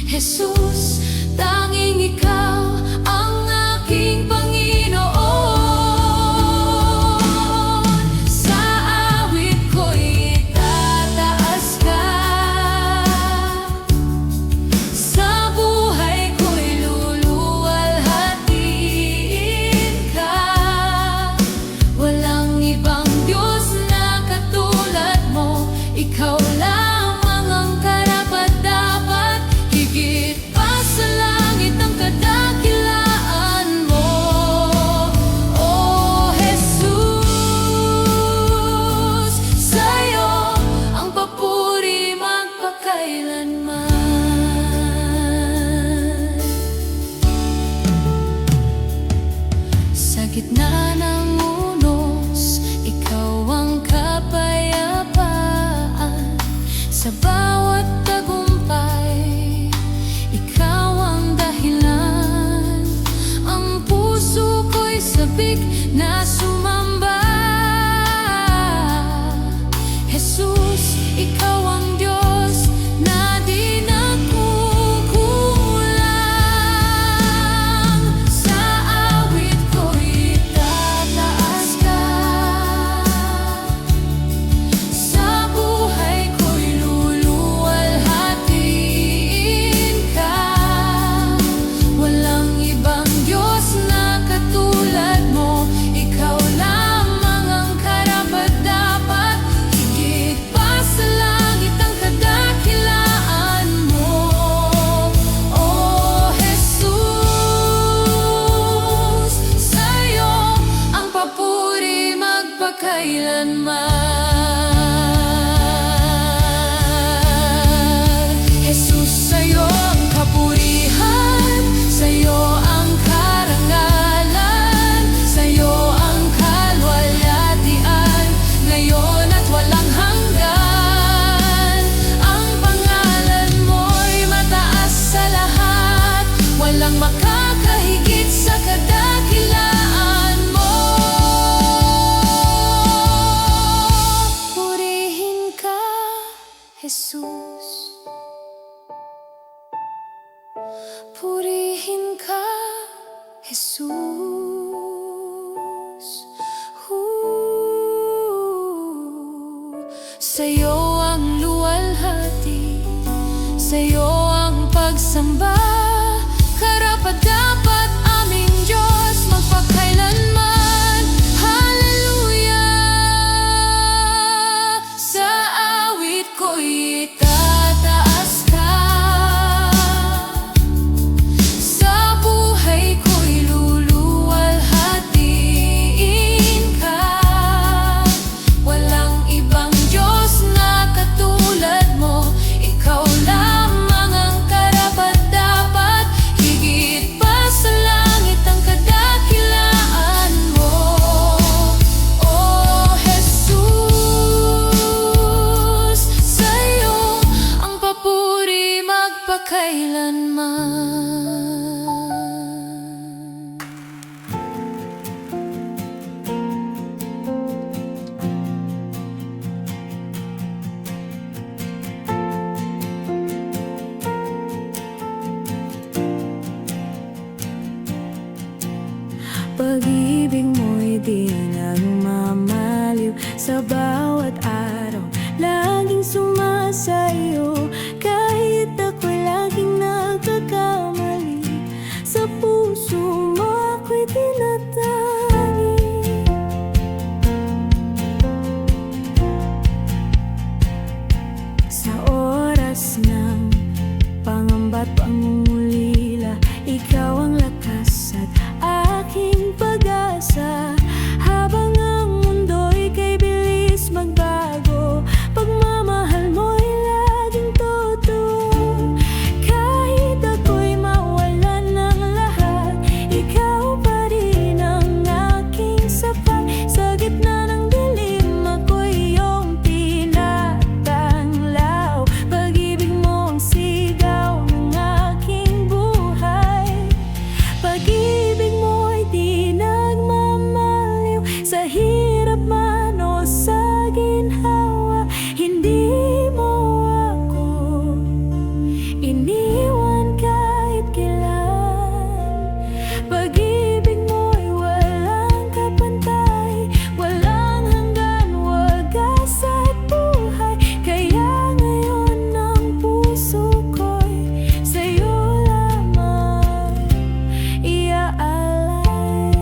Jesus. Tanging ikaw ang aking Panginoon. Sa awit ko'y itataas ka, sa buhay ko'y luluwalhatiin ka. Walang ibang Diyos na katulad magpakailanman. Jesus, sa'yo ang kapurihan, sa'yo ang karangalan, sa'yo ang kalwalhatian, ngayon at walang hanggan. Ang pangalan mo'y mataas sa lahat, walang makakahigit sa kadakilaan mo. Purihin ka, Jesus. Purihin ka, Jesus. Sa'yo ang luwalhati, sa'yo ang pagsamba, karapat-dapat aming Diyos magpakailanman. Hallelujah! Sa awit ko'y itataas ka, sa buhay ko'y luluwalhatiin ka. Walang ibang Diyos na katulad mo, ikaw lamang ang karapat-dapat, higit pa sa langit ang kadakilaan mo. Oh Jesus, sa'yo ang papuri magpakailanman. Pag-ibig mo'y di nagmamaliw, sa bawat araw laging sumasayo. Kahit ako'y laging nagkakamali, sa puso mo ako'y tinatagi. Sa oras ng pangamba't pangungulila, ikaw ang lakas at aking pag-asa. Habang ang mundo'y kay bilis magbago, pagmamahal mo'y laging totoo. Kahit ako'y mawalan ng lahat, ikaw pa rin ang aking sapat. Sa gitna ng dilim, ako'y iyong tinatanglaw. Pag-ibig mo ang sigaw ng aking buhay. Pag-ibig mo'y di nagmamaliw, sa hirap man o sa ginhawa. Hindi mo ako iniwan kahit kailan. Pag-ibig mo'y walang kapantay, walang hanggan, wagas at buhay. Kaya ngayon ang puso ko'y sa'yo lamang iaalay.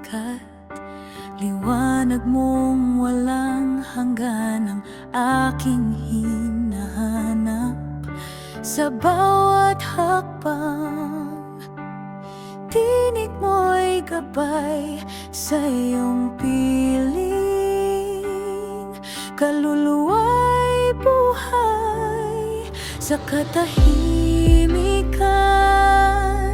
sikat. Liwanag mong walang hanggan ang aking hinahanap. Sa bawat hakbang, tinig mo'y gabay sa iyong piling. Kaluluwa'y buhay sa katahimikan.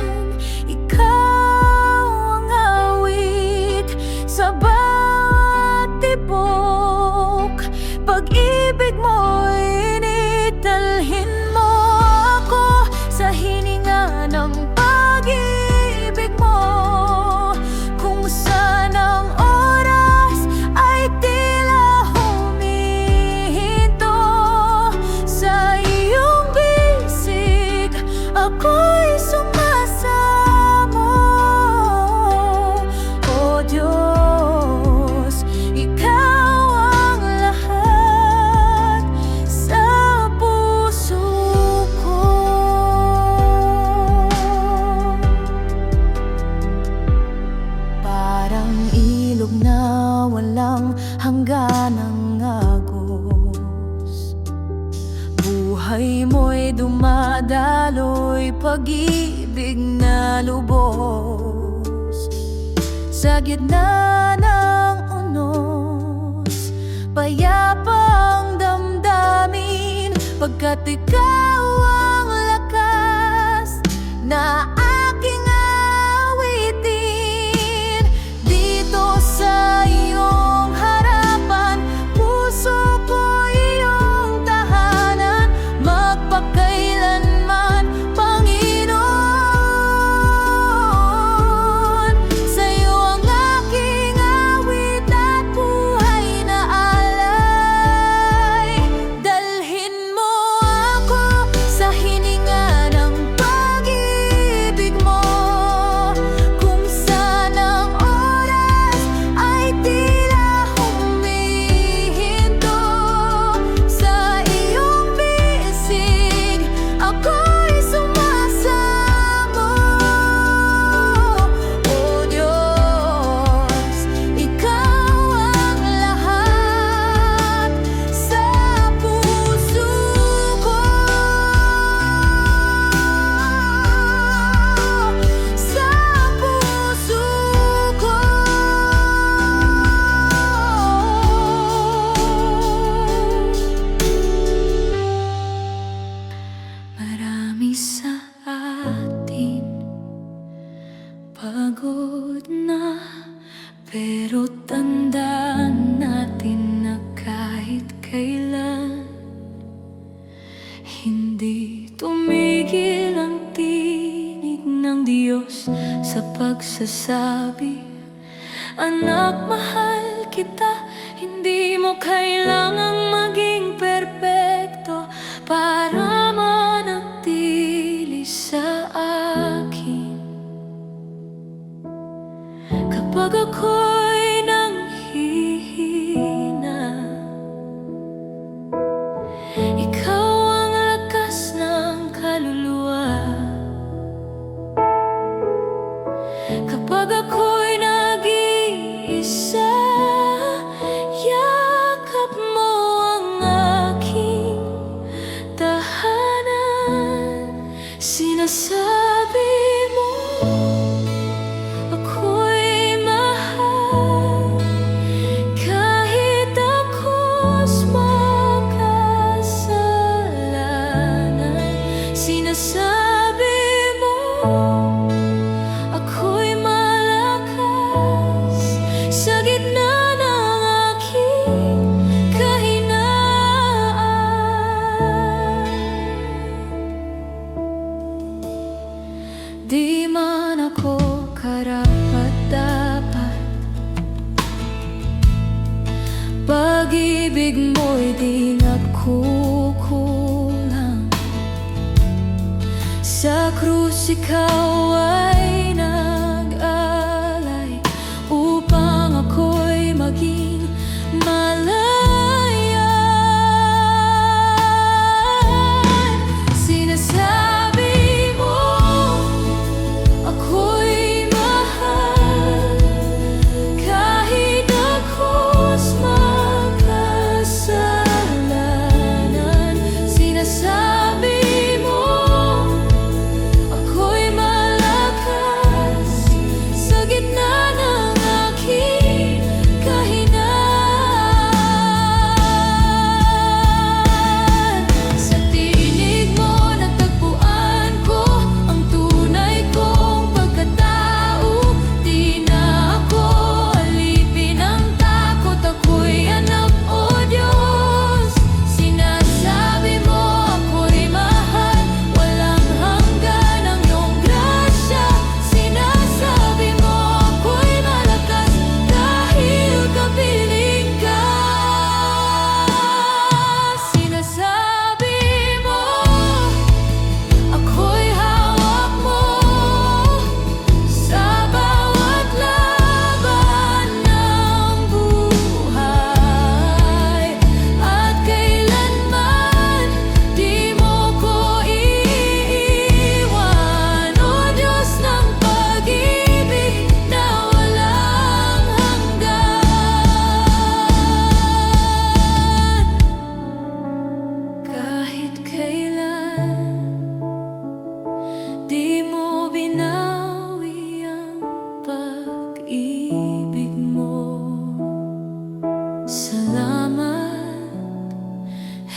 Ikaw ang awit sa bawat tibok. Pag-ibig mo'y inidalhin mo ako sa hininga ng pag-ibig mo. Kung saan ang oras ay tila humihinto sa iyong bisig, ako'y sumasamo. O Diyos, Ikaw ang lahat sa puso ko. Parang ilog na walang hangganang agos, buhay mo'y dumadaloy, pag-ibig na lubos. Sa gitna ng unos, payapa ang damdamin, pagkat ikaw ang lakas na aking awitin. Dito sa iyong harapan, puso ko iyong tahanan, magpakailanman, Panginoon. Sa iyo ang aking awit at buhay na alay. Dalhin mo ako sa hininga ng pag-ibig mo. Kung saan ang oras ay tila humihinto sa iyong bisig, ako'y sumasamo. O Diyos, Ikaw ang lahat sa puso ko. Sa puso ko. Marami sa atin pagod na, pero tandaan natin na kahit kailan hindi tumigil ang tinig ng Diyos sa pagsasabi, anak, mahal kita. Hindi mo kailangang maging perpekto para manatili sa akin. Kapag ako'y nanghihina, ikaw ang lakas ng kaluluwa. Kapag ako'y nag-iisa, yakap mo ang aking tahanan. Sinasabi mo ako'y mahal, kahit ako'y makasalanan. Sinasabi mo ako'y malakas sa gitna ng aking kahinaan. Di man ako karapat-dapat, pag-ibig mo'y di nagkukulang. Sa krus ikaw ay nag-alay upang ako'y maging malaya. Sinasabi mo ako'y mahal,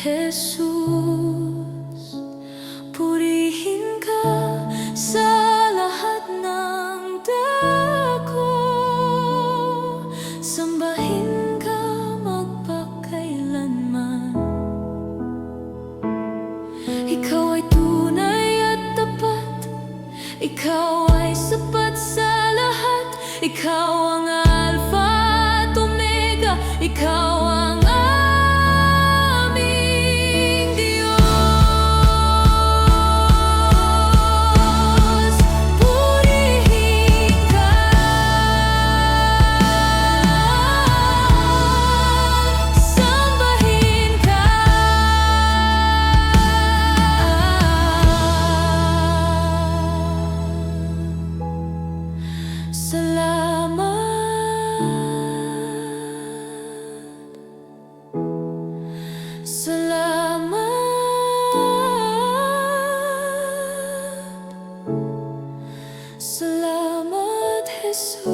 Jesus. Purihin ka sa lahat ng dako, sambahin ka magpakailanman. Ikaw ay tunay at tapat, ikaw ay sapat sa lahat. Ikaw ang Alpha at Omega, ikaw ang aming Diyos. Purihin ka, sambahin ka. Salamat, Jesus.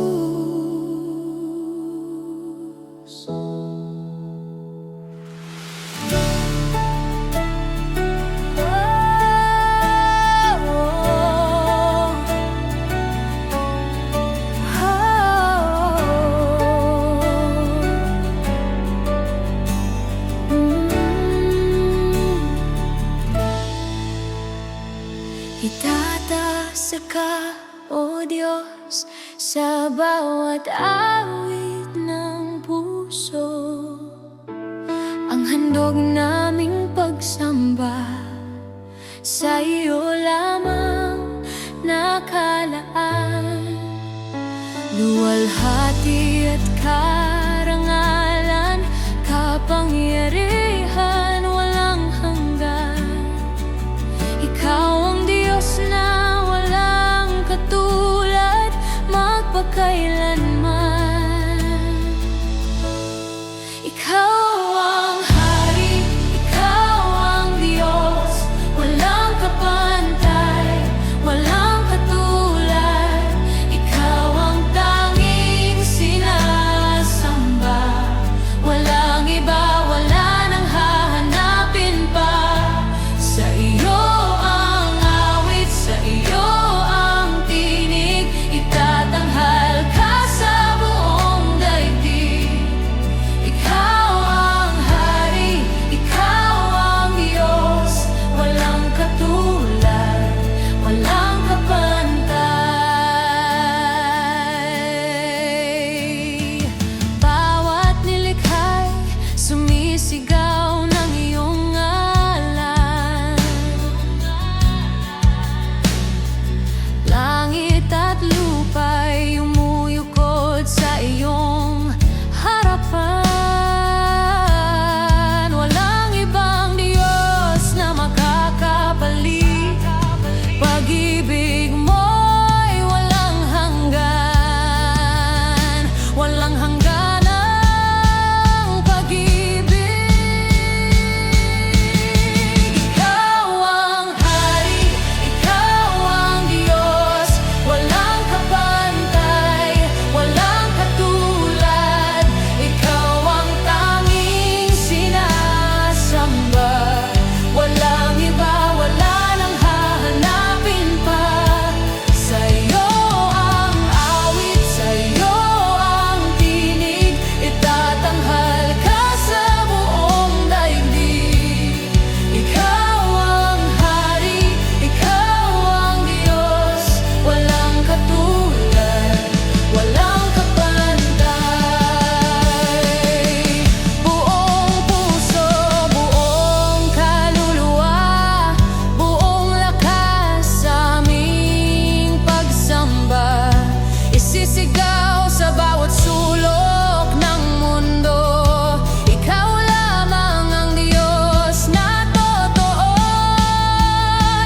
Itataas ka, O Diyos, sa bawat awit ng puso, ang handog naming pagsamba sa iyo lamang nakalaan. Luwalhati at karangalan, kapangyarihan walang hanggan. Ikaw ang Diyos na walang katulad magpakailanman. Ikaw ang Hari, ikaw ang Diyos, walang kapantay, walang katulad. Ikaw ang tanging sinasamba, walang iba, wala nang hahanapin pa. Sa iyo ang awit, sa iyo ang tinig, itatanghal ka sa buong daigdig. Ikaw ang Hari, ikaw ang Diyos, walang katulad, walang kapantay. Bawat nilikha'y sumisigaw ng iyong ngalan. Langit at lupa'y umuyukod sa iyong harapan. Walang ibang Diyos na makakapalit, pag-ibig mo'y walang hanggan. Walang hanggan ang pag-ibig. Ikaw ang Hari, ikaw ang Diyos, walang kapantay, walang katulad. Ikaw ang tanging sinasamba, walang iba, wala nang hahanapin pa. Sa iyo ang awit, sa iyo ang tinig, itatanghal ka sa buong daigdig. Ikaw ang Hari, ikaw ang Diyos, walang katulad, walang kapantay. Buong puso, buong kaluluwa, buong lakas sa aming pagsamba, isisigaw sa bawat sulok ng mundo. Ikaw lamang ang Diyos na totoo.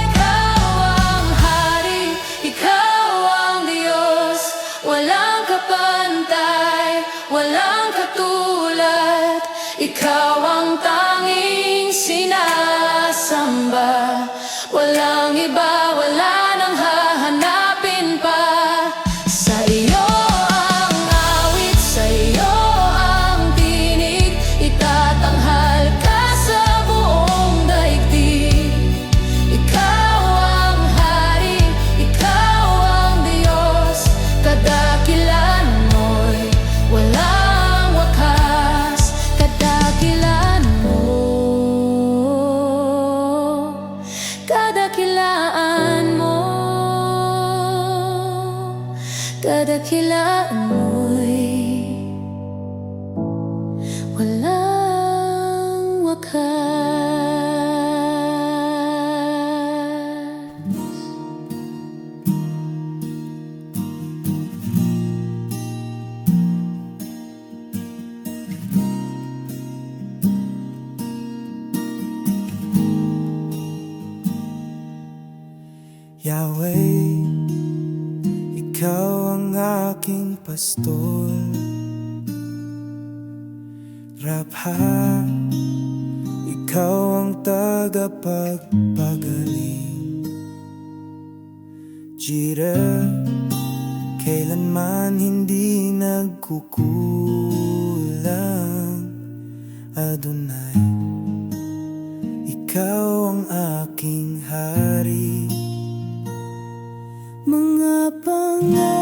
Ikaw ang Hari, ikaw ang Diyos, walang kapantay, walang katulad. Ikaw ang tanging sinasamba, walang iba, wala nang hahanapin pa. Sa iyo ang awit, sa iyo ang tinig, itatanghal ka sa buong Yahweh, ikaw ang aking pastol. Rapha, ikaw ang tagapagpagaling. Jireh, kailanman hindi nagkukulang. Adonai, ikaw ang aking hari. Mga pangalan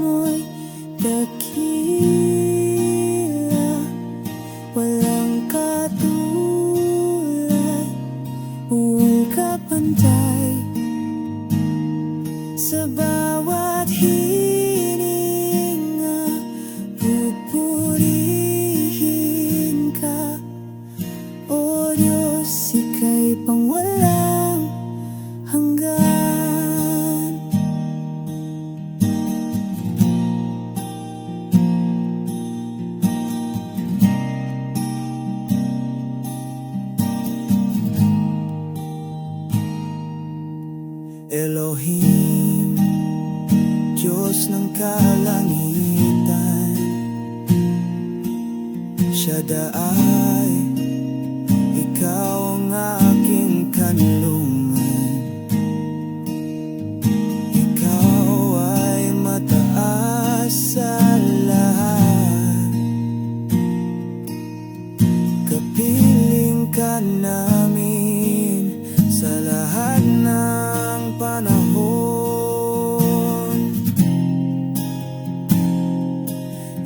mo'y dakila, walang katulad, walang kapantay. Sa bawat hininga, pupurihin ka. O Diyos, ika'y pangwalang hanggan. Elohim, Diyos ng kalangitan. Shaddai, ikaw ang aking kanlungan. Ikaw ay mataas sa lahat. Kapiling ka namin sa lahat ng panahon.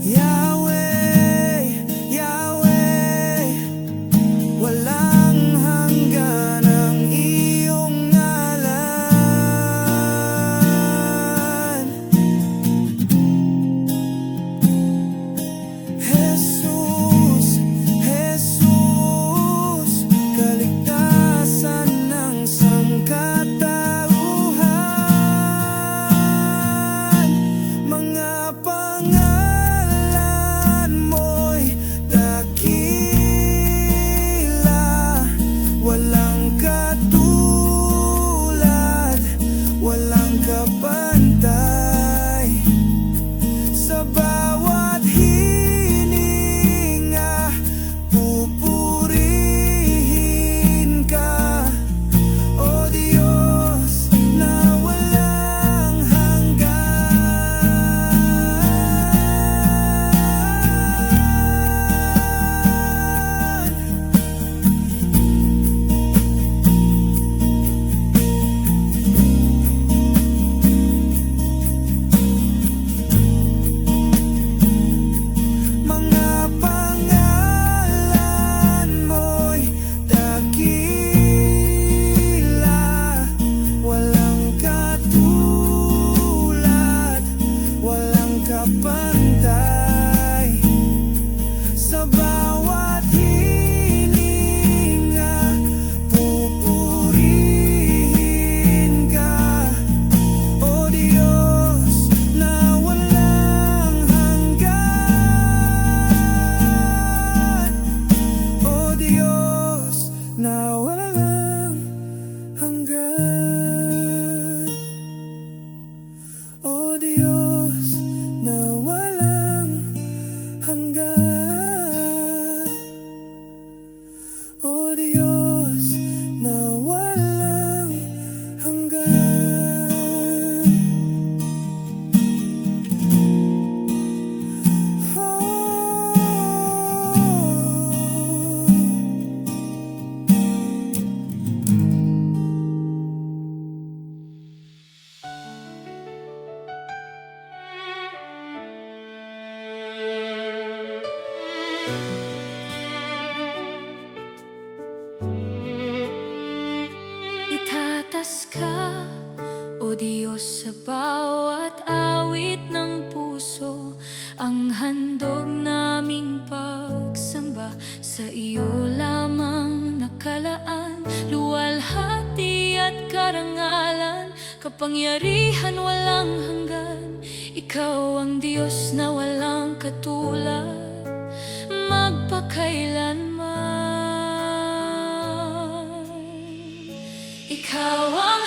Yahweh, Yahweh, walang hanggan ang iyong ngalan. Jesus, Jesus, kaligtasan ng sangkatauhan. Mga pangalan mo'y dakila, walang katulad, walang kapantay. Sa bawat hininga, pupurihin ka. O Diyos na walang hanggan. Mga pangalan mo'y dakila, walang katulad, walang kapantay. Sa bawat hininga, pupurihin ka. O Diyos na walang hanggan. O Diyos na walang hanggan. O Diyos na walang hanggan. O Diyos na walang hanggan. Itatas ka, O Diyos, sa bawat awit ng puso. Ang handog naming pagsamba sa iyo lamang nakalaan. Luwalhati at karangalan, kapangyarihan walang hanggan. Ikaw ang Diyos na walang katulad, magpakailanman. Ikaw ang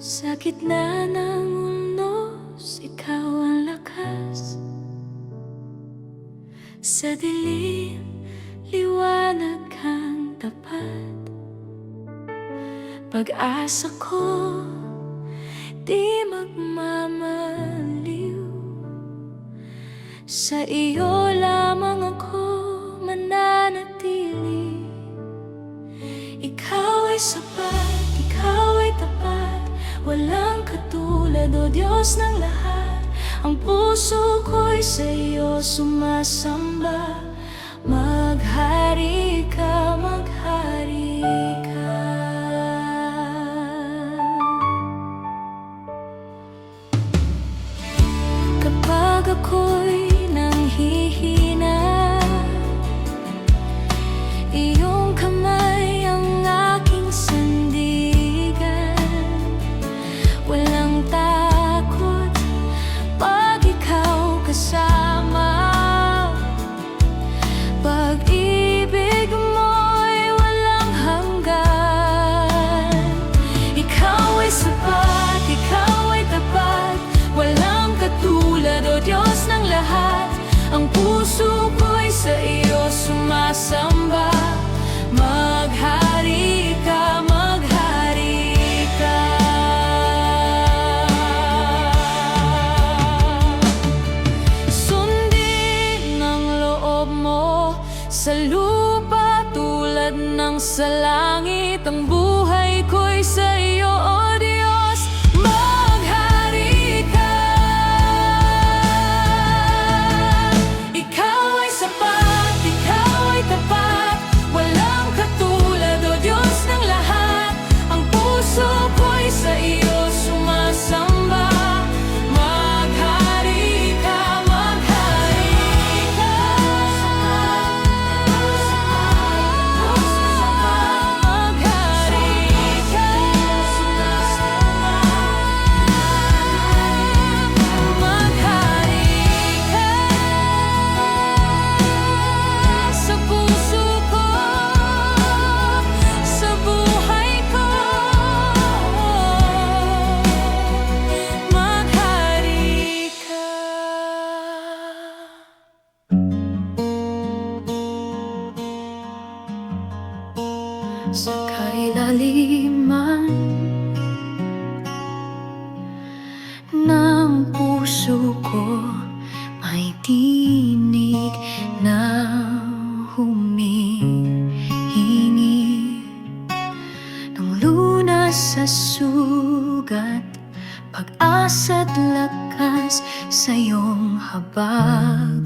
Sa gitna ng unos, ikaw ang lakas. Sa dilim, liwanag kang tapat. Pag-asa ko, di magmamaliw. Sa iyo lamang ako mananatili. Ikaw ay sapat, ikaw ay tapat. Walang katulad, O Diyos ng lahat. Ang puso ko'y sa iyo sumasamba. Maghari ka, maghari ka. Kapag ako'y nanghihina, iyong kamay ang aking sandigan. Walang takot pag ikaw kasama. Pag-ibig mo'y walang hanggan. Ikaw ay sapat, ikaw ay tapat. Walang katulad, O Diyos ng lahat. Ang puso ko'y sa iyo sumasamba. Maghari ka, maghari ka. Sundin ang loob mo sa lupa tulad ng sa langit. Ang buhay ko'y sa iyo, O Diyos. Maghari ka. Ikaw ay sapat, ikaw ay tapat. Walang katulad, O Diyos ng lahat. Ang puso ko'y sa iyo sumasamba. Maghari ka, maghari ka. Maghari ka. Maghari ka. Sa puso ko, sa buhay ko. Maghari ka. Sa kailaliman ng puso ko may tinig na humihingi ng lunas sa sugat, pag-asa't lakas sa iyong habag.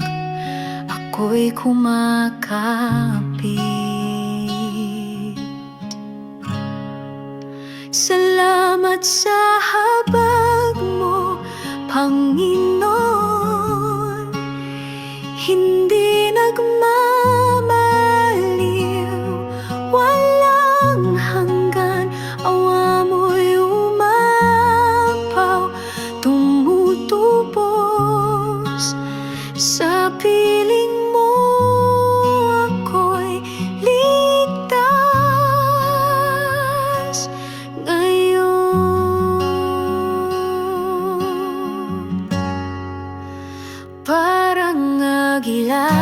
Ako'y kumakapit. Salamat sa habag mo, Panginoon. Hindi nagmamaliw, walang hanggan. Awa mo'y umapaw, tumutubos. Sa piling mo ako'y ligtas ngayon. Parang agila,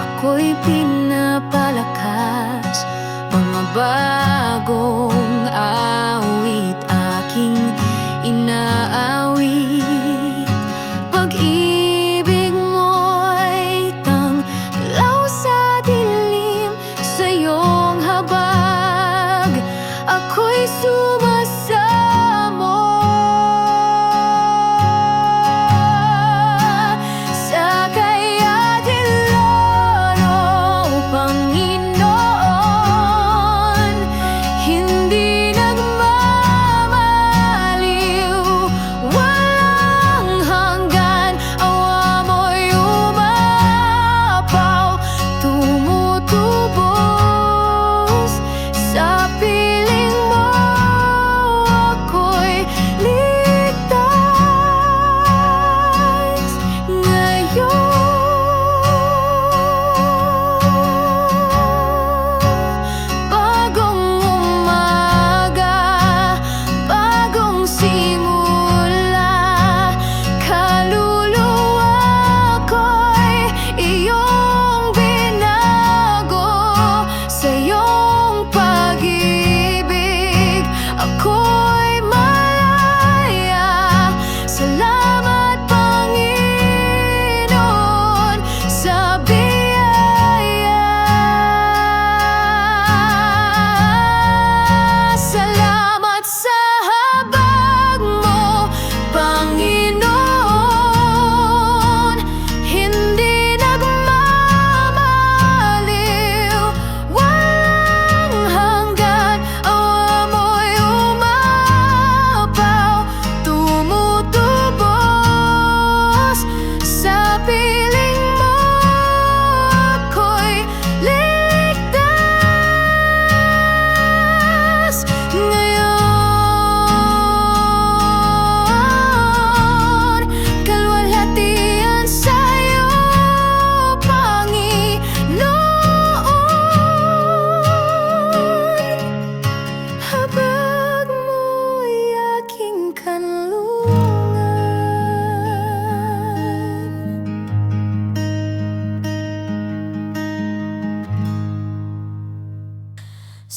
ako'y pinapalakas. Mga bagong awit aking inaawit. Pag-ibig mo'y tanglaw sa dilim. Sa iyong habag ako'y sumasamo. Sa kayadiloro, Panginoon, hindi nagmamaliw.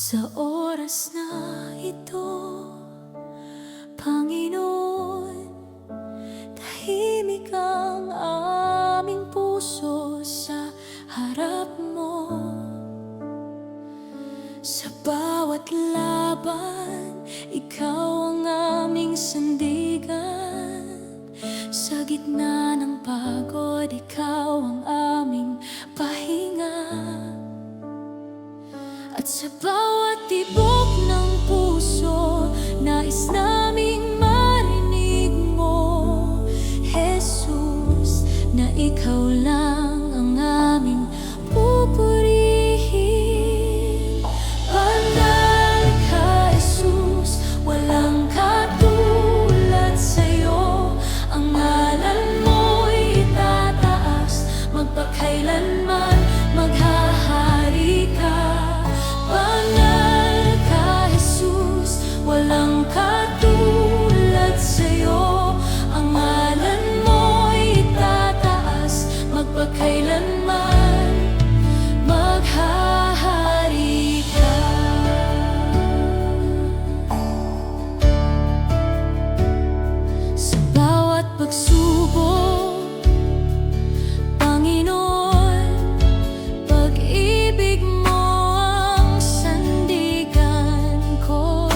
Sa oras na ito, Panginoon, tahimik ang aming puso sa harap mo. Sa bawat laban, ikaw ang aming sandigan. Sa gitna ng pagod, ikaw ang aming pahinga. At sa bawat tibok ng puso, nais naming marinig mo, Jesus, na ikaw lang ang aming pupurihin. Banal ka, Jesus, walang katulad sa'yo. Ang ngalan mo'y itataas, magpakailanman maghahari ka. Banal ka, Jesus, walang katulad sa'yo. Ang ngalan mo'y itataas, magpakailanman maghahari ka. Sa bawat pagsubok, Panginoon, pag-ibig mo ang sandigan ko.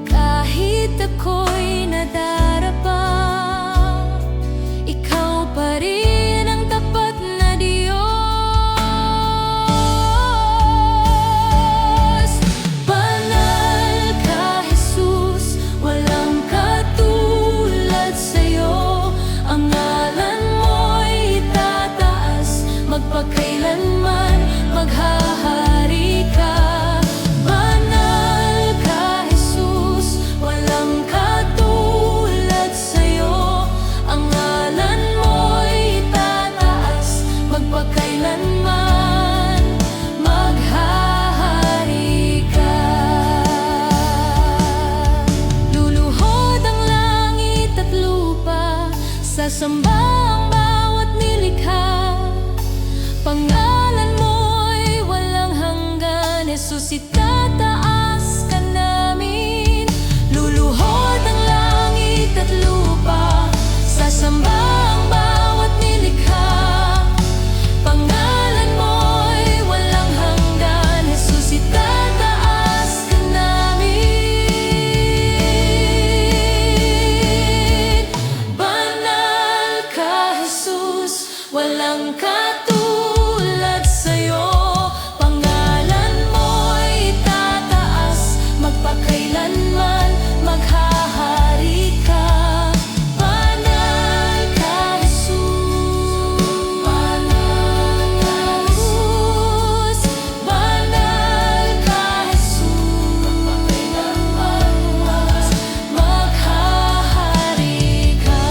Kahit ako'y nadarapa, ikaw pa rin ang tapat na Diyos. Banal ka, Jesus, walang katulad sa'yo. Ang ngalan mo'y itataas, magpakailanman maghahari ka. Banal ka, Jesus, walang katulad sa'yo. Ang ngalan mo'y itataas, magpakailanman maghahari ka. Luluhod ang langit at lupa, sasamba ang bawat nilikha. Pangalan mo'y walang hanggan, Jesus, itataas ka namin. Luluhod ang langit at lupa, sasamba ang bawat nilikha. Pangalan mo'y walang hanggan, Jesus, itataas ka namin. Banal ka, Jesus, walang katulad sa'yo. Pangalan mo'y itataas, magpakailanman maghahari ka. Banal ka, Jesus. Banal ka, Jesus. Banal ka, Jesus. Magpakailanman maghahari ka.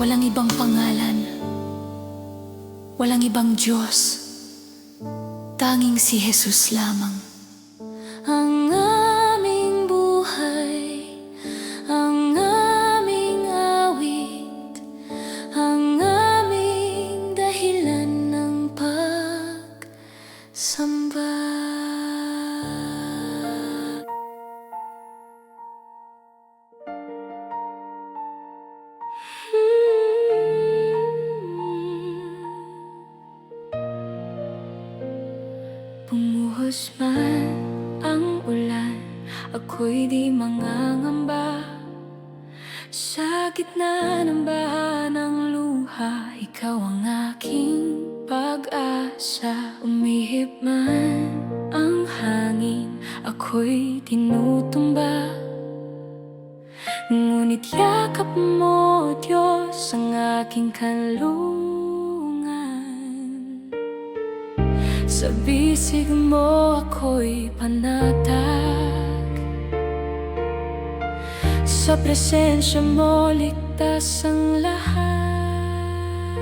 Walang ibang pangalan, walang ibang Diyos, tanging si Jesus lamang. Ang aming buhay, ang aming awit, ang aming dahilan ng pagsamba. Bumuhos man ang ulan, ako'y di mangangamba. Sa gitna ng baha ng luha, ikaw ang aking pag-asa. Umihip man ang hangin, ako'y tinutumba. Ngunit yakap mo, Diyos, ang aking kanlungan. Sa bisig mo ako'y panatag, sa presensya mo ligtas ang lahat.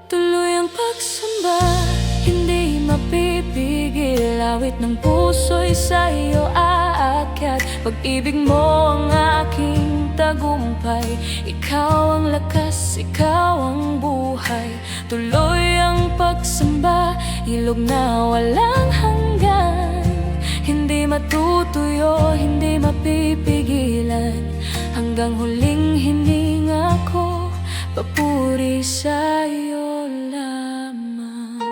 Tuloy ang pagsamba, hindi mapipigil. Awit ng puso'y sa iyo aakyat. Pag-ibig mo ang aking tagumpay. Ikaw ang lakas, ikaw ang buhay. Tuloy ang pagsamba, ilog na walang hanggan. Hindi matutuyo, hindi mapipigilan. Hanggang huling hininga ko, papuri sa'yo lamang.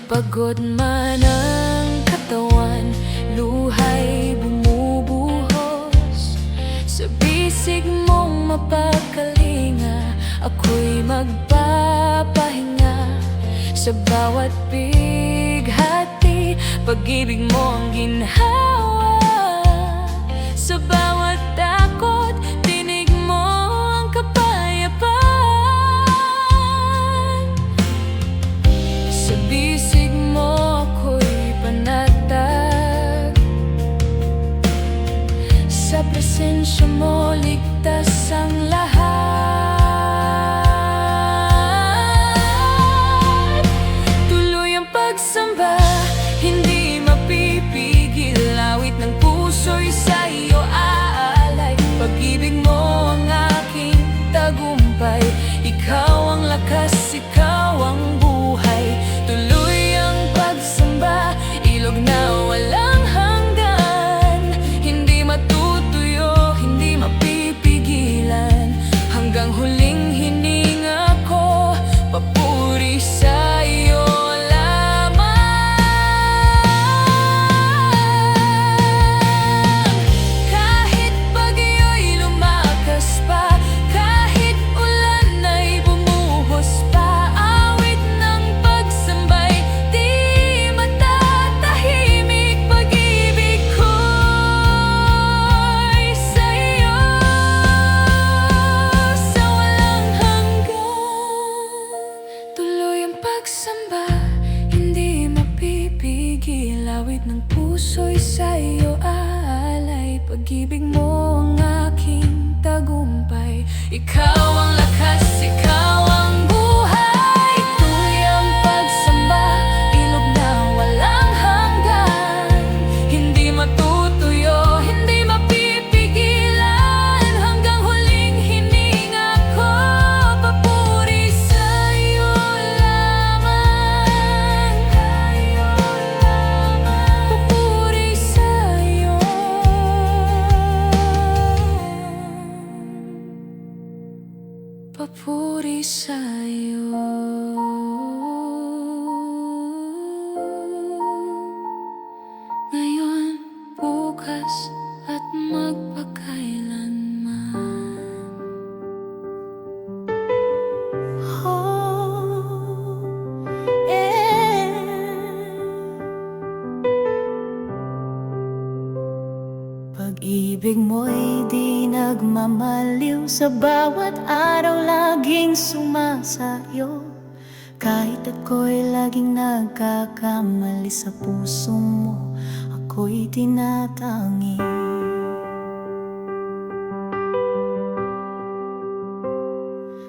Pagod man ang katawan, luha'y bumubuhos. Sa bisig mong mapagkalinga, ako'y magpapahinga. Sa bawat bighati, pag-ibig mo ang ginhawa. Sa bawat takot, tinig mo ang kapayapaan. Sa bisig mo ako'y panatag. Sa presensya mo ligtas ang lahat. Tuloy ang pagsamba, hindi mapipigil. Awit ng puso'y sa iyo aalay. Pag-ibig mo ang aking tagumpay. Ikaw ang lakas, ikaw ang buhay. Tuloy ang pagsamba, ilog na walang hanggan. Hindi matutuyo, hindi mapipigilan. Hanggang huling hininga ko, papuri sa iyo lamang. Kahit bagyo'y lumakas pa, kahit ulan ay bumuhos pa, awit ng pagsambay di matatahimik. Pag-ibig ko'y sa iyo sa walang hanggan. Tuloy ang pagsamba, hindi mapipigil. Awit ng puso'y sa iyo aalay. Pag-ibig mo ang aking tagumpay. Ikaw ang lakas, ikaw ang buhay. Tuloy ang pagsamba, ilog na walang hanggan. Hindi matutuyo, hindi mapipigilan. Hanggang huling hininga ko, papuri sa iyo lamang. Papuri sa iyo. Papuri sa iyo. Ngayon, bukas, at magpakailanman. Pag-ibig mo'y di nagmamaliw. Sa bawat araw laging sumasayo. Kahit ako'y laging nagkakamali, sa puso mo ako'y tinatangi.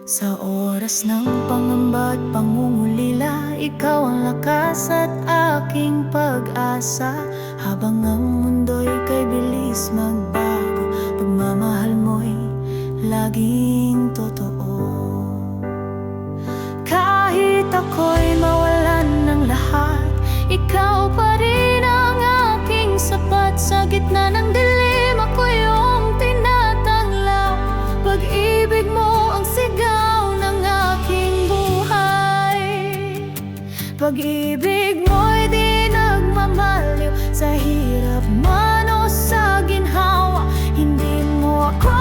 Sa oras ng pangamba at pangungulila, ikaw ang lakas at aking pag-asa. Habang ang mundo'y kay bilis magbago, pagmamahal mo'y laging totoo. Kahit ako'y mawalan ng lahat, ikaw pa rin ang aking sapat. Sa gitna ng dilim, ako yung tinatanglaw. Pag-ibig mo ang sigaw ng aking buhay. Pag-ibig mo'y di nagmamaliw. Sa hirap man o sa ginhawa, hindi mo ako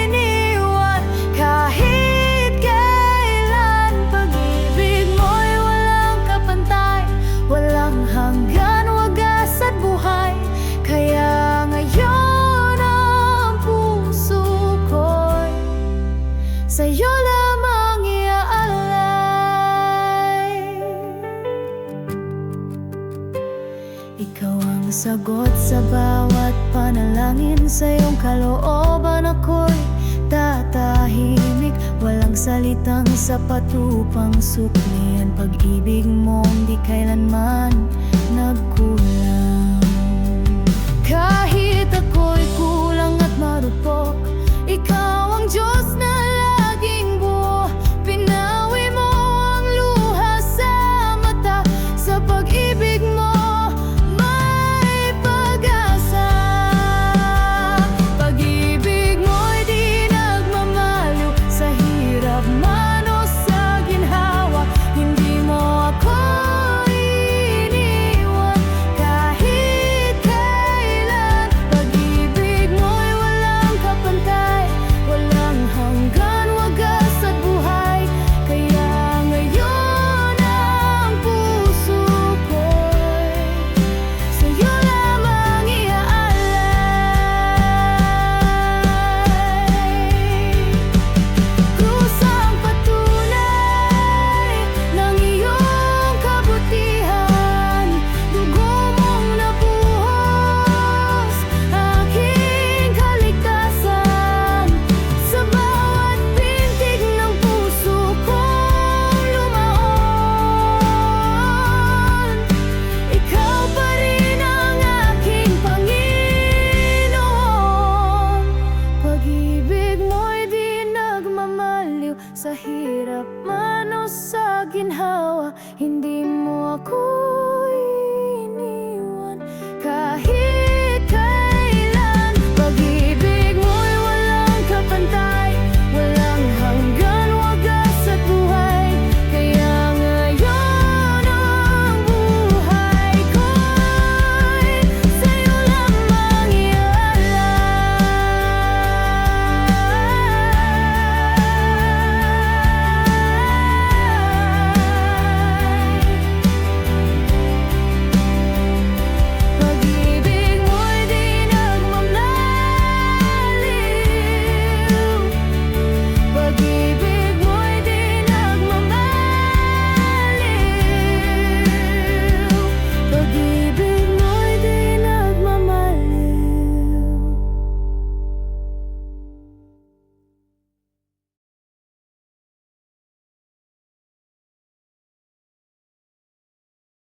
iniwan kahit kailan. Pag-ibig mo'y walang kapantay, walang hanggan, wagas at buhay. Kaya ngayon ang puso ko'y sa'yo lamang iaalay. Ikaw ang sagot sa bawat panalangin. Sa iyong kalooban ako'y tatahimik. Walang salitang sapat upang suklian. Pag-ibig mong di kailanman nagkulang. Kahit Hindi mo ako